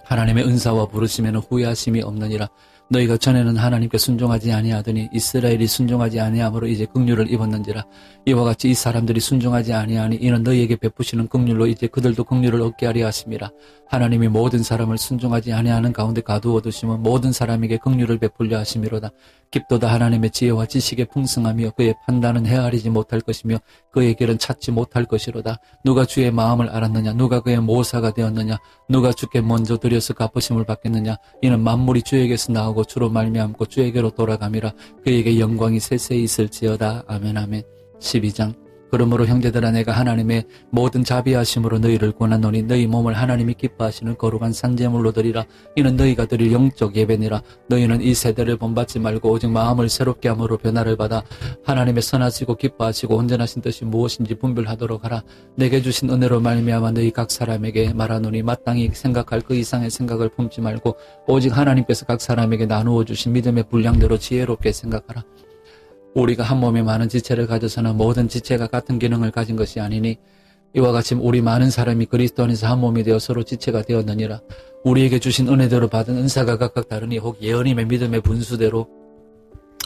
S1: 하나님의 은사와 부르심에는 후회하심이 없느니라. 너희가 전에는 하나님께 순종하지 아니하더니 이스라엘이 순종하지 아니함으로 이제 긍휼을 입었는지라. 이와 같이 이 사람들이 순종하지 아니하니 이는 너희에게 베푸시는 긍휼로 이제 그들도 긍휼을 얻게 하려 하심이라. 하나님이 모든 사람을 순종하지 아니하는 가운데 가두어 두시면 모든 사람에게 긍휼을 베풀려 하심이로다. 깊도다 하나님의 지혜와 지식의 풍성함이여 그의 판단은 헤아리지 못할 것이며 그의 길은 찾지 못할 것이로다. 누가 주의 마음을 알았느냐. 누가 그의 모사가 되었느냐. 누가 주께 먼저 드려서 갚으심을 받겠느냐. 이는 만물이 주에게서 나오고 주로 말미암고 주에게로 돌아감이라. 그에게 영광이 세세히 있을지어다. 아멘 아멘. 12장 그러므로 형제들아 내가 하나님의 모든 자비하심으로 너희를 권하노니 너희 몸을 하나님이 기뻐하시는 거룩한 산제물로 드리라. 이는 너희가 드릴 영적 예배니라. 너희는 이 세대를 본받지 말고 오직 마음을 새롭게 함으로 변화를 받아 하나님의 선하시고 기뻐하시고 온전하신 뜻이 무엇인지 분별하도록 하라. 내게 주신 은혜로 말미암아 너희 각 사람에게 말하노니 마땅히 생각할 그 이상의 생각을 품지 말고 오직 하나님께서 각 사람에게 나누어 주신 믿음의 분량대로 지혜롭게 생각하라. 우리가 한 몸에 많은 지체를 가져서는 모든 지체가 같은 기능을 가진 것이 아니니 이와 같이 우리 많은 사람이 그리스도 안에서 한 몸이 되어 서로 지체가 되었느니라. 우리에게 주신 은혜대로 받은 은사가 각각 다르니 혹 예언임의 믿음의 분수대로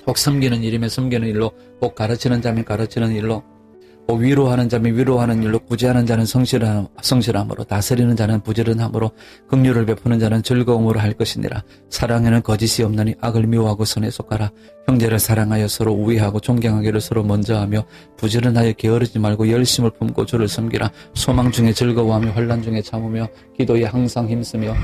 S1: 혹 섬기는 일이면 섬기는 일로 혹 가르치는 자면 가르치는 일로 위로하는 자면 위로하는 일로, 구제하는 자는 성실함으로, 다스리는 자는 부지런함으로, 긍휼을 베푸는 자는 즐거움으로 할 것이니라. 사랑에는 거짓이 없나니 악을 미워하고 선에 속하라. 형제를 사랑하여 서로 우애하고 존경하기를 서로 먼저하며 부지런하여 게으르지 말고 열심을 품고 주를 섬기라. 소망 중에 즐거워하며 환난 중에 참으며 기도에 항상 힘쓰며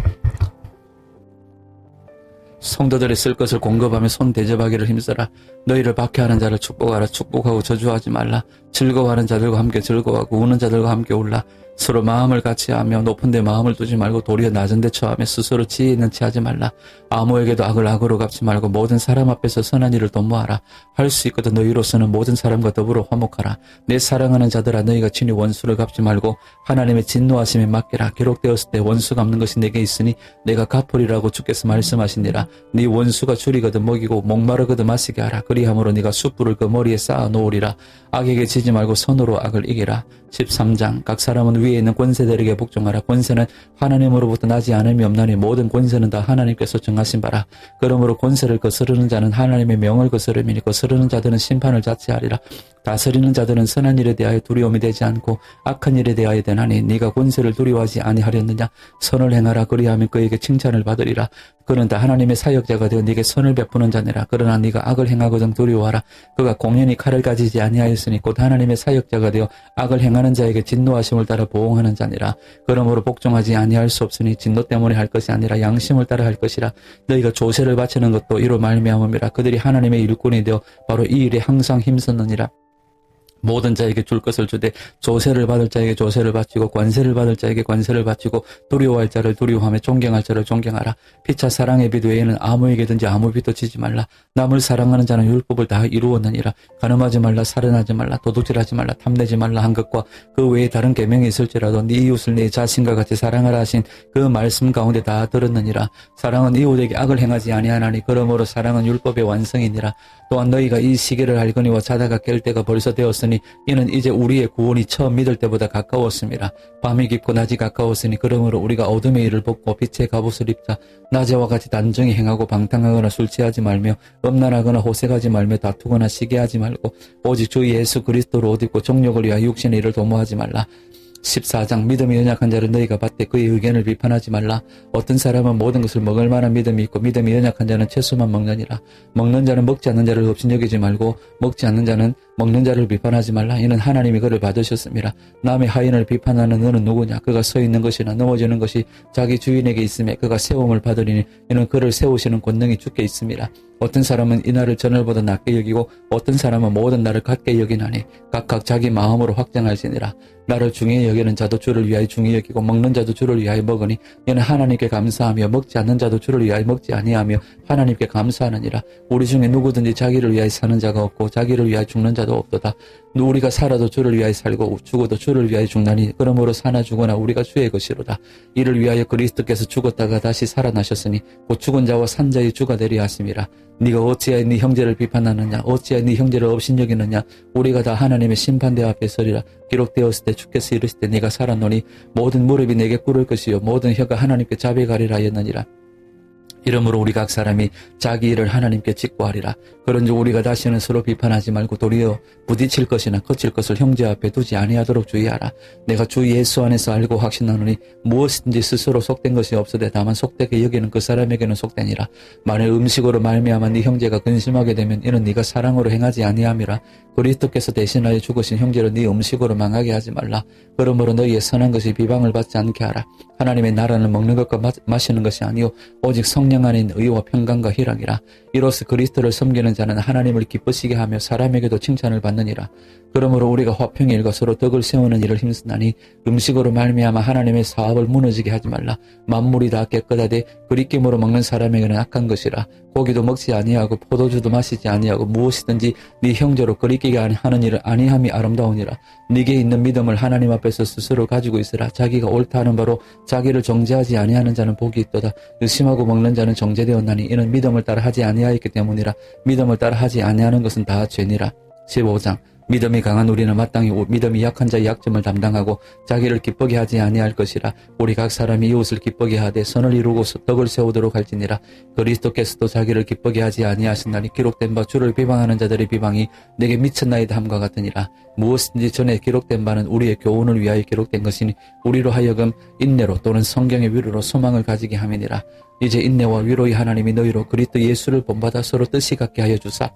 S1: 성도들이 쓸 것을 공급하며 손 대접하기를 힘써라. 너희를 박해하는 자를 축복하라. 축복하고 저주하지 말라. 즐거워하는 자들과 함께 즐거워하고 우는 자들과 함께 울라. 서로 마음을 같이 하며 높은 데 마음을 두지 말고 도리어 낮은 데 처하며 스스로 지혜 있는 체 하지 말라. 아무에게도 악을 악으로 갚지 말고 모든 사람 앞에서 선한 일을 도모하라. 할 수 있거든 너희로서는 모든 사람과 더불어 화목하라. 내 사랑하는 자들아, 너희가 친히 원수를 갚지 말고 하나님의 진노하심에 맡기라. 기록되었을 때 원수 갚는 것이 내게 있으니 내가 갚으리라고 주께서 말씀하시니라. 네 원수가 줄이거든 먹이고 목마르거든 마시게 하라. 그리함으로 네가 숯불을 그 머리에 쌓아 놓으리라. 악에게 지지 말고 선으로 악을 이기라. 13장 각 사람은 위에 있는 권세들에게 복종하라. 권세는 하나님으로부터 나지 않음이 없나니 모든 권세는 다 하나님께서 정하신 바라. 그러므로 권세를 거스르는 자는 하나님의 명을 거스름이니 거스르는 자들은 심판을 자체하리라. 다스리는 자들은 선한 일에 대하여 두려움이 되지 않고 악한 일에 대하여 되나니 네가 권세를 두려워하지 아니하렸느냐. 선을 행하라. 그리하면 그에게 칭찬을 받으리라. 그는 다 하나님의 사역자가 되어 네게 선을 베푸는 자니라. 그러나 네가 악을 행하거든 두려워하라. 그가 공연히 칼을 가지지 아니하였으니 곧 하나님의 사역자가 되어 악을 행하는 자에게 진노하심을 따라 보응하는 자니라. 그러므로 복종하지 아니할 수 없으니 진노 때문에 할 것이 아니라 양심을 따라 할 것이라. 너희가 조세를 바치는 것도 이로 말미암음이라. 그들이 하나님의 일꾼이 되어 바로 이 일에 항상 힘썼느니라. 모든 자에게 줄 것을 주되 조세를 받을 자에게 조세를 바치고 관세를 받을 자에게 관세를 바치고 두려워할 자를 두려워하며 존경할 자를 존경하라. 피차 사랑의 빚 외에는 아무에게든지 아무 빚도 지지 말라. 남을 사랑하는 자는 율법을 다 이루었느니라. 간음하지 말라. 살인하지 말라. 도둑질하지 말라. 탐내지 말라 한 것과 그 외에 다른 계명이 있을지라도 네 이웃을 네 자신과 같이 사랑하라 하신 그 말씀 가운데 다 들었느니라. 사랑은 이웃에게 악을 행하지 아니하나니 그러므로 사랑은 율법의 완성이니라. 또한 너희가 이 시기를 알거니와 자다가 깰 때가 벌써 되었으니 이는 이제 우리의 구원이 처음 믿을 때보다 가까웠음이라. 밤이 깊고 낮이 가까웠으니 그러므로 우리가 어둠의 일을 벗고 빛의 갑옷을 입자. 낮에와 같이 단정히 행하고 방탕하거나 술 취하지 말며 음란하거나 호색하지 말며 다투거나 시기하지 말고 오직 주 예수 그리스도로 옷 입고 정욕을 위하여 육신의 일을 도모하지 말라. 14장 믿음이 연약한 자를 너희가 받되 그의 의견을 비판하지 말라. 어떤 사람은 모든 것을 먹을 만한 믿음이 있고 믿음이 연약한 자는 채소만 먹느니라. 먹는 자는 먹지 않는 자를 업신여기지 말고 먹지 않는 자는 먹는 자를 비판하지 말라. 이는 하나님이 그를 받으셨음이라. 남의 하인을 비판하는 너는 누구냐. 그가 서 있는 것이나 넘어지는 것이 자기 주인에게 있음에 그가 세움을 받으리니 이는 그를 세우시는 권능이 주께 있음이라. 어떤 사람은 이날을 전날보다 낮게 여기고 어떤 사람은 모든 날을 같게 여기나니 각각 자기 마음으로 확정할지니라. 나를 중히 여기는 자도 주를 위하여 중히 여기고 먹는 자도 주를 위하여 먹으니 이는 하나님께 감사하며 먹지 않는 자도 주를 위하여 먹지 아니하며 하나님께 감사하느니라. 우리 중에 누구든지 자기를 위하여 사는 자가 없고 자기를 위하여 죽는 자도 없도다. 우리가 살아도 주를 위하여 살고 죽어도 주를 위하여 죽나니 그러므로 사나 죽으나 우리가 주의 것이로다. 이를 위하여 그리스도께서 죽었다가 다시 살아나셨으니 곧 죽은 자와 산 자의 주가 되리 하심이라. 네가 어찌하여 네 형제를 비판하느냐. 어찌하여 네 형제를 업신여기느냐. 우리가 다 하나님의 심판대 앞에 서리라. 기록되었을 때 주께서 이르시되 네가 살았노니 모든 무릎이 내게 꿇을 것이요 모든 혀가 하나님께 자백하리라 하였느니라. 이러므로 우리 각 사람이 자기 일을 하나님께 직고하리라. 그런즉 우리가 다시는 서로 비판하지 말고 도리어 부딪힐 것이나 거칠 것을 형제 앞에 두지 아니하도록 주의하라. 내가 주 예수 안에서 알고 확신하노니 무엇이든지 스스로 속된 것이 없으되 다만 속되게 여기는 그 사람에게는 속되니라. 만일 음식으로 말미암아 네 형제가 근심하게 되면 이는 네가 사랑으로 행하지 아니함이라. 그리스도께서 대신하여 죽으신 형제를 네 음식으로 망하게 하지 말라. 그러므로 너희의 선한 것이 비방을 받지 않게 하라. 하나님의 나라는 먹는 것과 마시는 것이 아니요 오직 성령 안인 의와 평강과 희락이라. 이로써 그리스도를 섬기는 자는 하나님을 기쁘시게 하며 사람에게도 칭찬을 받느니라. 그러므로 우리가 화평의 일과 서로 덕을 세우는 일을 힘쓰나니 음식으로 말미암아 하나님의 사업을 무너지게 하지 말라. 만물이 다 깨끗하되 그리낌으로 먹는 사람에게는 악한 것이라. 고기도 먹지 아니하고 포도주도 마시지 아니하고 무엇이든지 네 형제로 그리끼게 하는 일을 아니함이 아름다우니라. 네게 있는 믿음을 하나님 앞에서 스스로 가지고 있으라. 자기가 옳다 하는 바로 자기를 정죄하지 아니하는 자는 복이 있도다. 의심하고 먹는 자는 정죄되었나니 이는 믿음을 따라 하지 아니하였기 때문이라. 믿음을 따라 하지 아니하는 것은 다 죄니라. 15장 믿음이 강한 우리는 마땅히 믿음이 약한 자의 약점을 담당하고 자기를 기쁘게 하지 아니할 것이라. 우리 각 사람이 이웃을 기쁘게 하되 선을 이루고 덕을 세우도록 할지니라. 그리스도께서도 자기를 기쁘게 하지 아니하신다니 기록된 바 주를 비방하는 자들의 비방이 내게 미쳤나이다 함과 같으니라. 무엇인지 전에 기록된 바는 우리의 교훈을 위하여 기록된 것이니 우리로 하여금 인내로 또는 성경의 위로로 소망을 가지게 함이니라. 이제 인내와 위로의 하나님이 너희로 그리스도 예수를 본받아 서로 뜻이 같게 하여 주사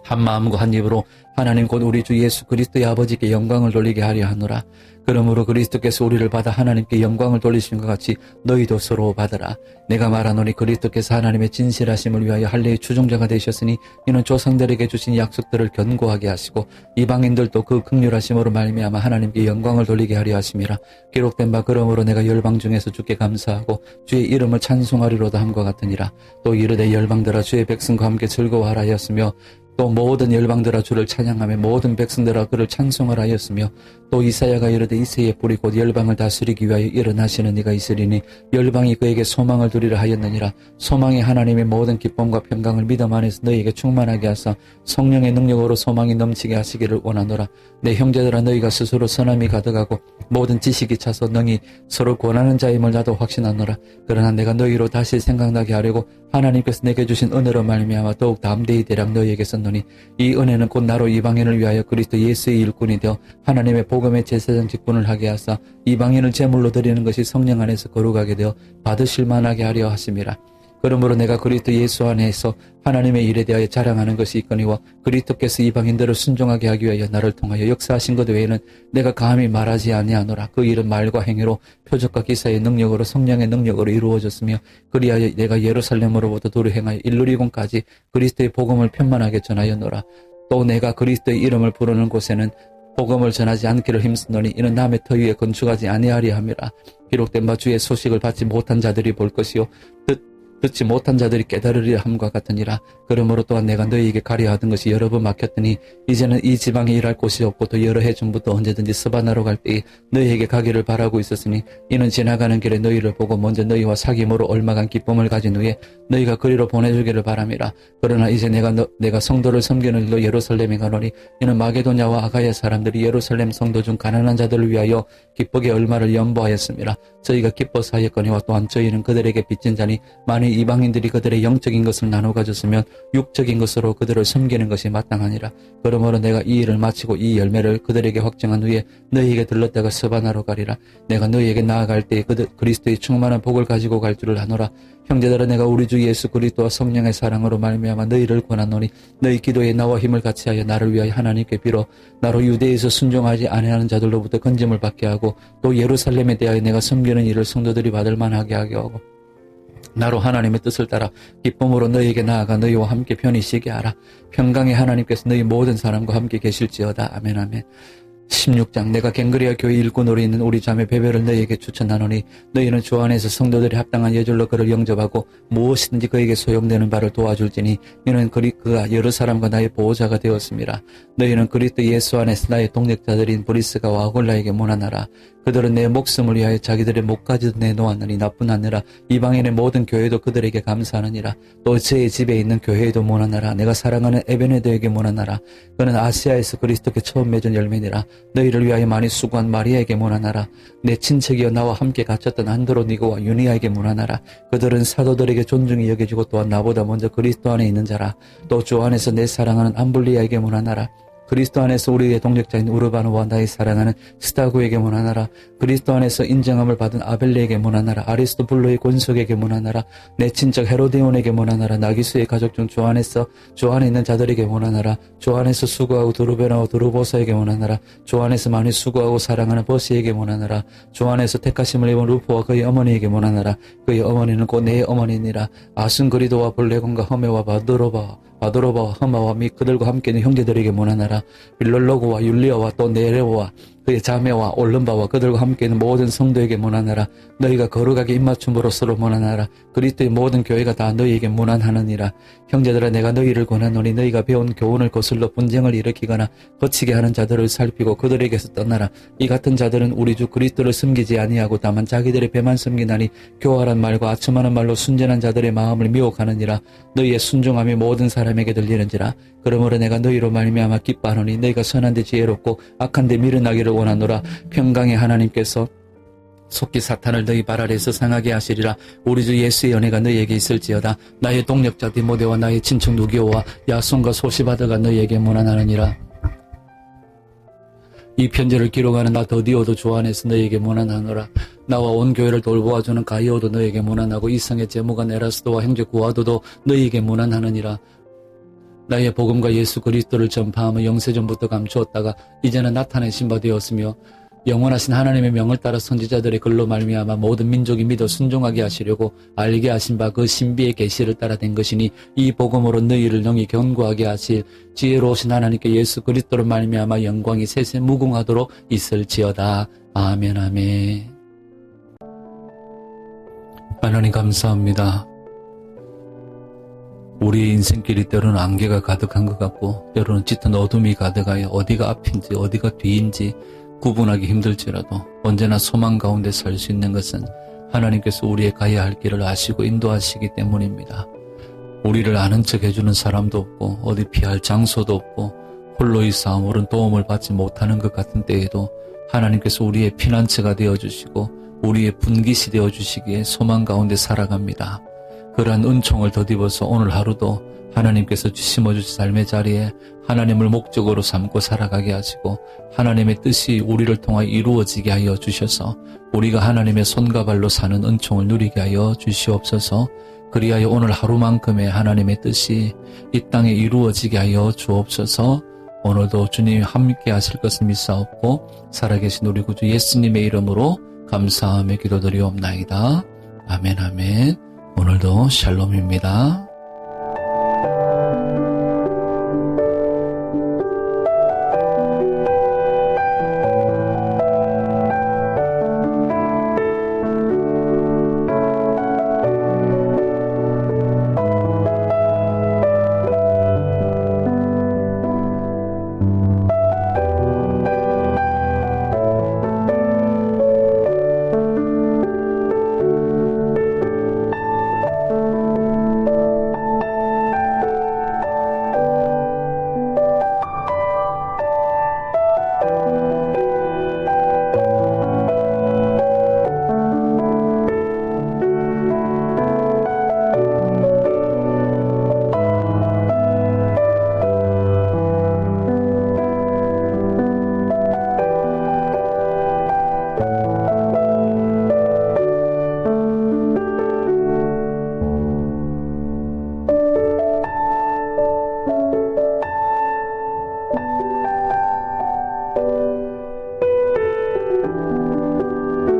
S1: 한 마음과 한 입으로 하나님 곧 우리 주 예수 그리스도의 아버지께 영광을 돌리게 하려 하노라. 그러므로 그리스도께서 우리를 받아 하나님께 영광을 돌리신 것 같이 너희도 서로 받으라. 내가 말하노니 그리스도께서 하나님의 진실하심을 위하여 할례의 추종자가 되셨으니 이는 조상들에게 주신 약속들을 견고하게 하시고 이방인들도 그 긍휼하심으로 말미암아 하나님께 영광을 돌리게 하려 하심이라. 기록된 바 그러므로 내가 열방 중에서 주께 감사하고 주의 이름을 찬송하리로다 함과 같으니라. 또 이르되 열방들아 주의 백성과 함께 즐거워하라 하였으며 또 모든 열방들아 주를 찬양하며 모든 백성들아 그를 찬송하라 하였으며 또 이사야가 이르되 이새의 뿌리 곧 열방을 다스리기 위하여 일어나시는 이가 있으리니 열방이 그에게 소망을 두리라 하였느니라. 소망이 하나님의 모든 기쁨과 평강을 믿음 안에서 너희에게 충만하게 하사 성령의 능력으로 소망이 넘치게 하시기를 원하노라. 내 형제들아 너희가 스스로 선함이 가득하고 모든 지식이 차서 능히 서로 권하는 자임을 나도 확신하노라. 그러나 내가 너희로 다시 생각나게 하려고 하나님께서 내게 주신 은혜로 말미암아 더욱 담대히 대략 너희에게 썼노니 이 은혜는 곧 나로 이방인을 위하여 그리스도 예수의 일꾼이 되어 하나님의 복음의 제사장 직분을 하게 하사 이방인을 제물로 드리는 것이 성령 안에서 거룩하게 되어 받으실 만하게 하려 하심이라. 그러므로 내가 그리스도 예수 안에서 하나님의 일에 대하여 자랑하는 것이 있거니와 그리스도께서 이방인들을 순종하게 하기 위하여 나를 통하여 역사하신 것 외에는 내가 감히 말하지 아니하노라. 그 일은 말과 행위로 표적과 기사의 능력으로 성령의 능력으로 이루어졌으며 그리하여 내가 예루살렘으로부터 도로 행하여 일루리곤까지 그리스도의 복음을 편만하게 전하였노라. 또 내가 그리스도의 이름을 부르는 곳에는 복음을 전하지 않기를 힘쓰노니 이는 남의 터 위에 건축하지 아니하리 함이라. 기록된 바 주의 소식을 받지 못한 자들이 볼 것이요 듣지 못한 자들이 깨달으리라 함과 같으니라. 그러므로 또한 내가 너희에게 가려 하던 것이 여러 번 막혔더니 이제는 이 지방에 일할 곳이 없고 또 여러 해 전부터 언제든지 스바나로 갈 때에 너희에게 가기를 바라고 있었으니 이는 지나가는 길에 너희를 보고 먼저 너희와 사귐으로 얼마간 기쁨을 가진 후에 너희가 그리로 보내주기를 바람이라. 그러나 이제 내가 성도를 섬기는 일로 예루살렘에 가노니 이는 마게도냐와 아가야 사람들이 예루살렘 성도 중 가난한 자들을 위하여 기쁘게 얼마를 연보하였습니다. 저희가 기뻐서 하였거니와 또한 저희는 그들에게 빚진 자니 만일 이방인들이 그들의 영적인 것을 나눠 가졌으면 육적인 것으로 그들을 섬기는 것이 마땅하니라. 그러므로 내가 이 일을 마치고 이 열매를 그들에게 확증한 후에 너희에게 들렀다가 스바나로 가리라. 내가 너희에게 나아갈 때에 그리스도의 충만한 복을 가지고 갈 줄을 아노라. 형제들아 내가 우리 주 예수 그리스도와 성령의 사랑으로 말미암아 너희를 권하노니 너희 기도에 나와 힘을 같이하여 나를 위하여 하나님께 빌어 나로 유대에서 순종하지 아니하는 자들로부터 건짐을 받게 하고 또 예루살렘에 대하여 내가 섬기는 일을 성도들이 받을 만하게 하게 하고 나로 하나님의 뜻을 따라 기쁨으로 너희에게 나아가 너희와 함께 편히 쉬게 하라. 평강의 하나님께서 너희 모든 사람과 함께 계실지어다. 아멘 아멘. 16장 내가 갱그리아 교회 일꾼으로 있는 우리 자매 베베를 너희에게 추천하노니 너희는 주 안에서 성도들이 합당한 예절로 그를 영접하고 무엇이든지 그에게 소용되는 바를 도와줄지니 이는 그가 여러 사람과 나의 보호자가 되었습니다. 너희는 그리스도 예수 안에서 나의 동력자들인 브리스가와 아굴라에게 문안하라. 그들은 내 목숨을 위하여 자기들의 목까지도 내놓았느니 나뿐 아니라 이방인의 모든 교회도 그들에게 감사하느니라. 또 제 집에 있는 교회에도 문안하라. 내가 사랑하는 에베네도에게 문안하라. 그는 아시아에서 그리스도께 처음 맺은 열매니라. 너희를 위하여 많이 수고한 마리아에게 문안하라. 내 친척이여 나와 함께 갇혔던 안드로니고와 유니아에게 문안하라. 그들은 사도들에게 존중이 여겨지고 또한 나보다 먼저 그리스도 안에 있는 자라. 또 주 안에서 내 사랑하는 암블리아에게 문안하라. 그리스도 안에서 우리의 동력자인 우르바노와 나의 사랑하는 스타구에게 문안하라. 그리스도 안에서 인정함을 받은 아벨레에게 문안하라. 아리스토블로의 권속에게 문안하라. 내 친척 헤로데온에게 문안하라. 나기수의 가족 중 주 안에 있는 자들에게 문안하라. 주 안에서 수고하고 두루베나와 두루보사에게 문안하라. 주 안에서 많이 수고하고 사랑하는 버시에게 문안하라. 주 안에서 택하심을 입은 루포와 그의 어머니에게 문안하라. 그의 어머니는 곧 내 어머니니라. 아순그리도와 블레곤과 허메와 바도로바와 허마와 및 그들과 함께 있는 형제들에게 문안하라. 빌롤로고와 율리아와 또 네레오와 그의 자매와 올른바와 그들과 함께 있는 모든 성도에게 문안하라. 너희가 거룩하게 입맞춤으로 서로 문안하라. 그리스도의 모든 교회가 다 너희에게 문안하느니라. 형제들아 내가 너희를 권하노니 너희가 배운 교훈을 거슬러 분쟁을 일으키거나 거치게 하는 자들을 살피고 그들에게서 떠나라. 이 같은 자들은 우리 주 그리스도를 섬기지 아니하고 다만 자기들의 배만 섬기나니 교활한 말과 아첨하는 말로 순전한 자들의 마음을 미혹하느니라. 너희의 순종함이 모든 사람에게 들리는지라. 그러므로 내가 너희로 말미암아 기뻐하노니 너희가 선한 데 지혜롭고 악한 데 미련하기를 원하노라. 평강의 하나님께서 속히 사탄을 너희 발 아래에서 상하게 하시리라. 우리 주 예수의 은혜가 너희에게 있을지어다. 나의 동력자 디모데와 나의 친척 누기오와 야손과 소시바드가 너희에게 문안하느니라. 이 편지를 기록하는 나 더디오도 주 안에서 너희에게 문안하노라. 나와 온 교회를 돌보아주는 가이오도 너희에게 문안하고 이성의 제무관 에라스도와 형제 구아도도 너희에게 문안하느니라. 나의 복음과 예수 그리스도를 전파하며 영세전부터 감추었다가 이제는 나타내신 바 되었으며 영원하신 하나님의 명을 따라 선지자들의 글로 말미암아 모든 민족이 믿어 순종하게 하시려고 알게 하신 바 그 신비의 계시를 따라 된 것이니 이 복음으로 너희를 능히 견고하게 하실 지혜로우신 하나님께 예수 그리스도로 말미암아 영광이 세세 무궁하도록 있을지어다. 아멘 아멘. 하나님 감사합니다. 우리의 인생길이 때로는 안개가 가득한 것 같고 때로는 짙은 어둠이 가득하여 어디가 앞인지 어디가 뒤인지 구분하기 힘들지라도 언제나 소망 가운데 살 수 있는 것은 하나님께서 우리의 가야 할 길을 아시고 인도하시기 때문입니다. 우리를 아는 척 해주는 사람도 없고 어디 피할 장소도 없고 홀로의 싸움으로는 도움을 받지 못하는 것 같은 때에도 하나님께서 우리의 피난처가 되어주시고 우리의 분깃이 되어주시기에 소망 가운데 살아갑니다. 그러한 은총을 덧입어서 오늘 하루도 하나님께서 심어주신 삶의 자리에 하나님을 목적으로 삼고 살아가게 하시고 하나님의 뜻이 우리를 통하여 이루어지게 하여 주셔서 우리가 하나님의 손과 발로 사는 은총을 누리게 하여 주시옵소서. 그리하여 오늘 하루만큼의 하나님의 뜻이 이 땅에 이루어지게 하여 주옵소서. 오늘도 주님이 함께 하실 것을 믿사옵고 살아계신 우리 구주 예수님의 이름으로 감사하며 기도드리옵나이다. 아멘 아멘. 오늘도 샬롬입니다.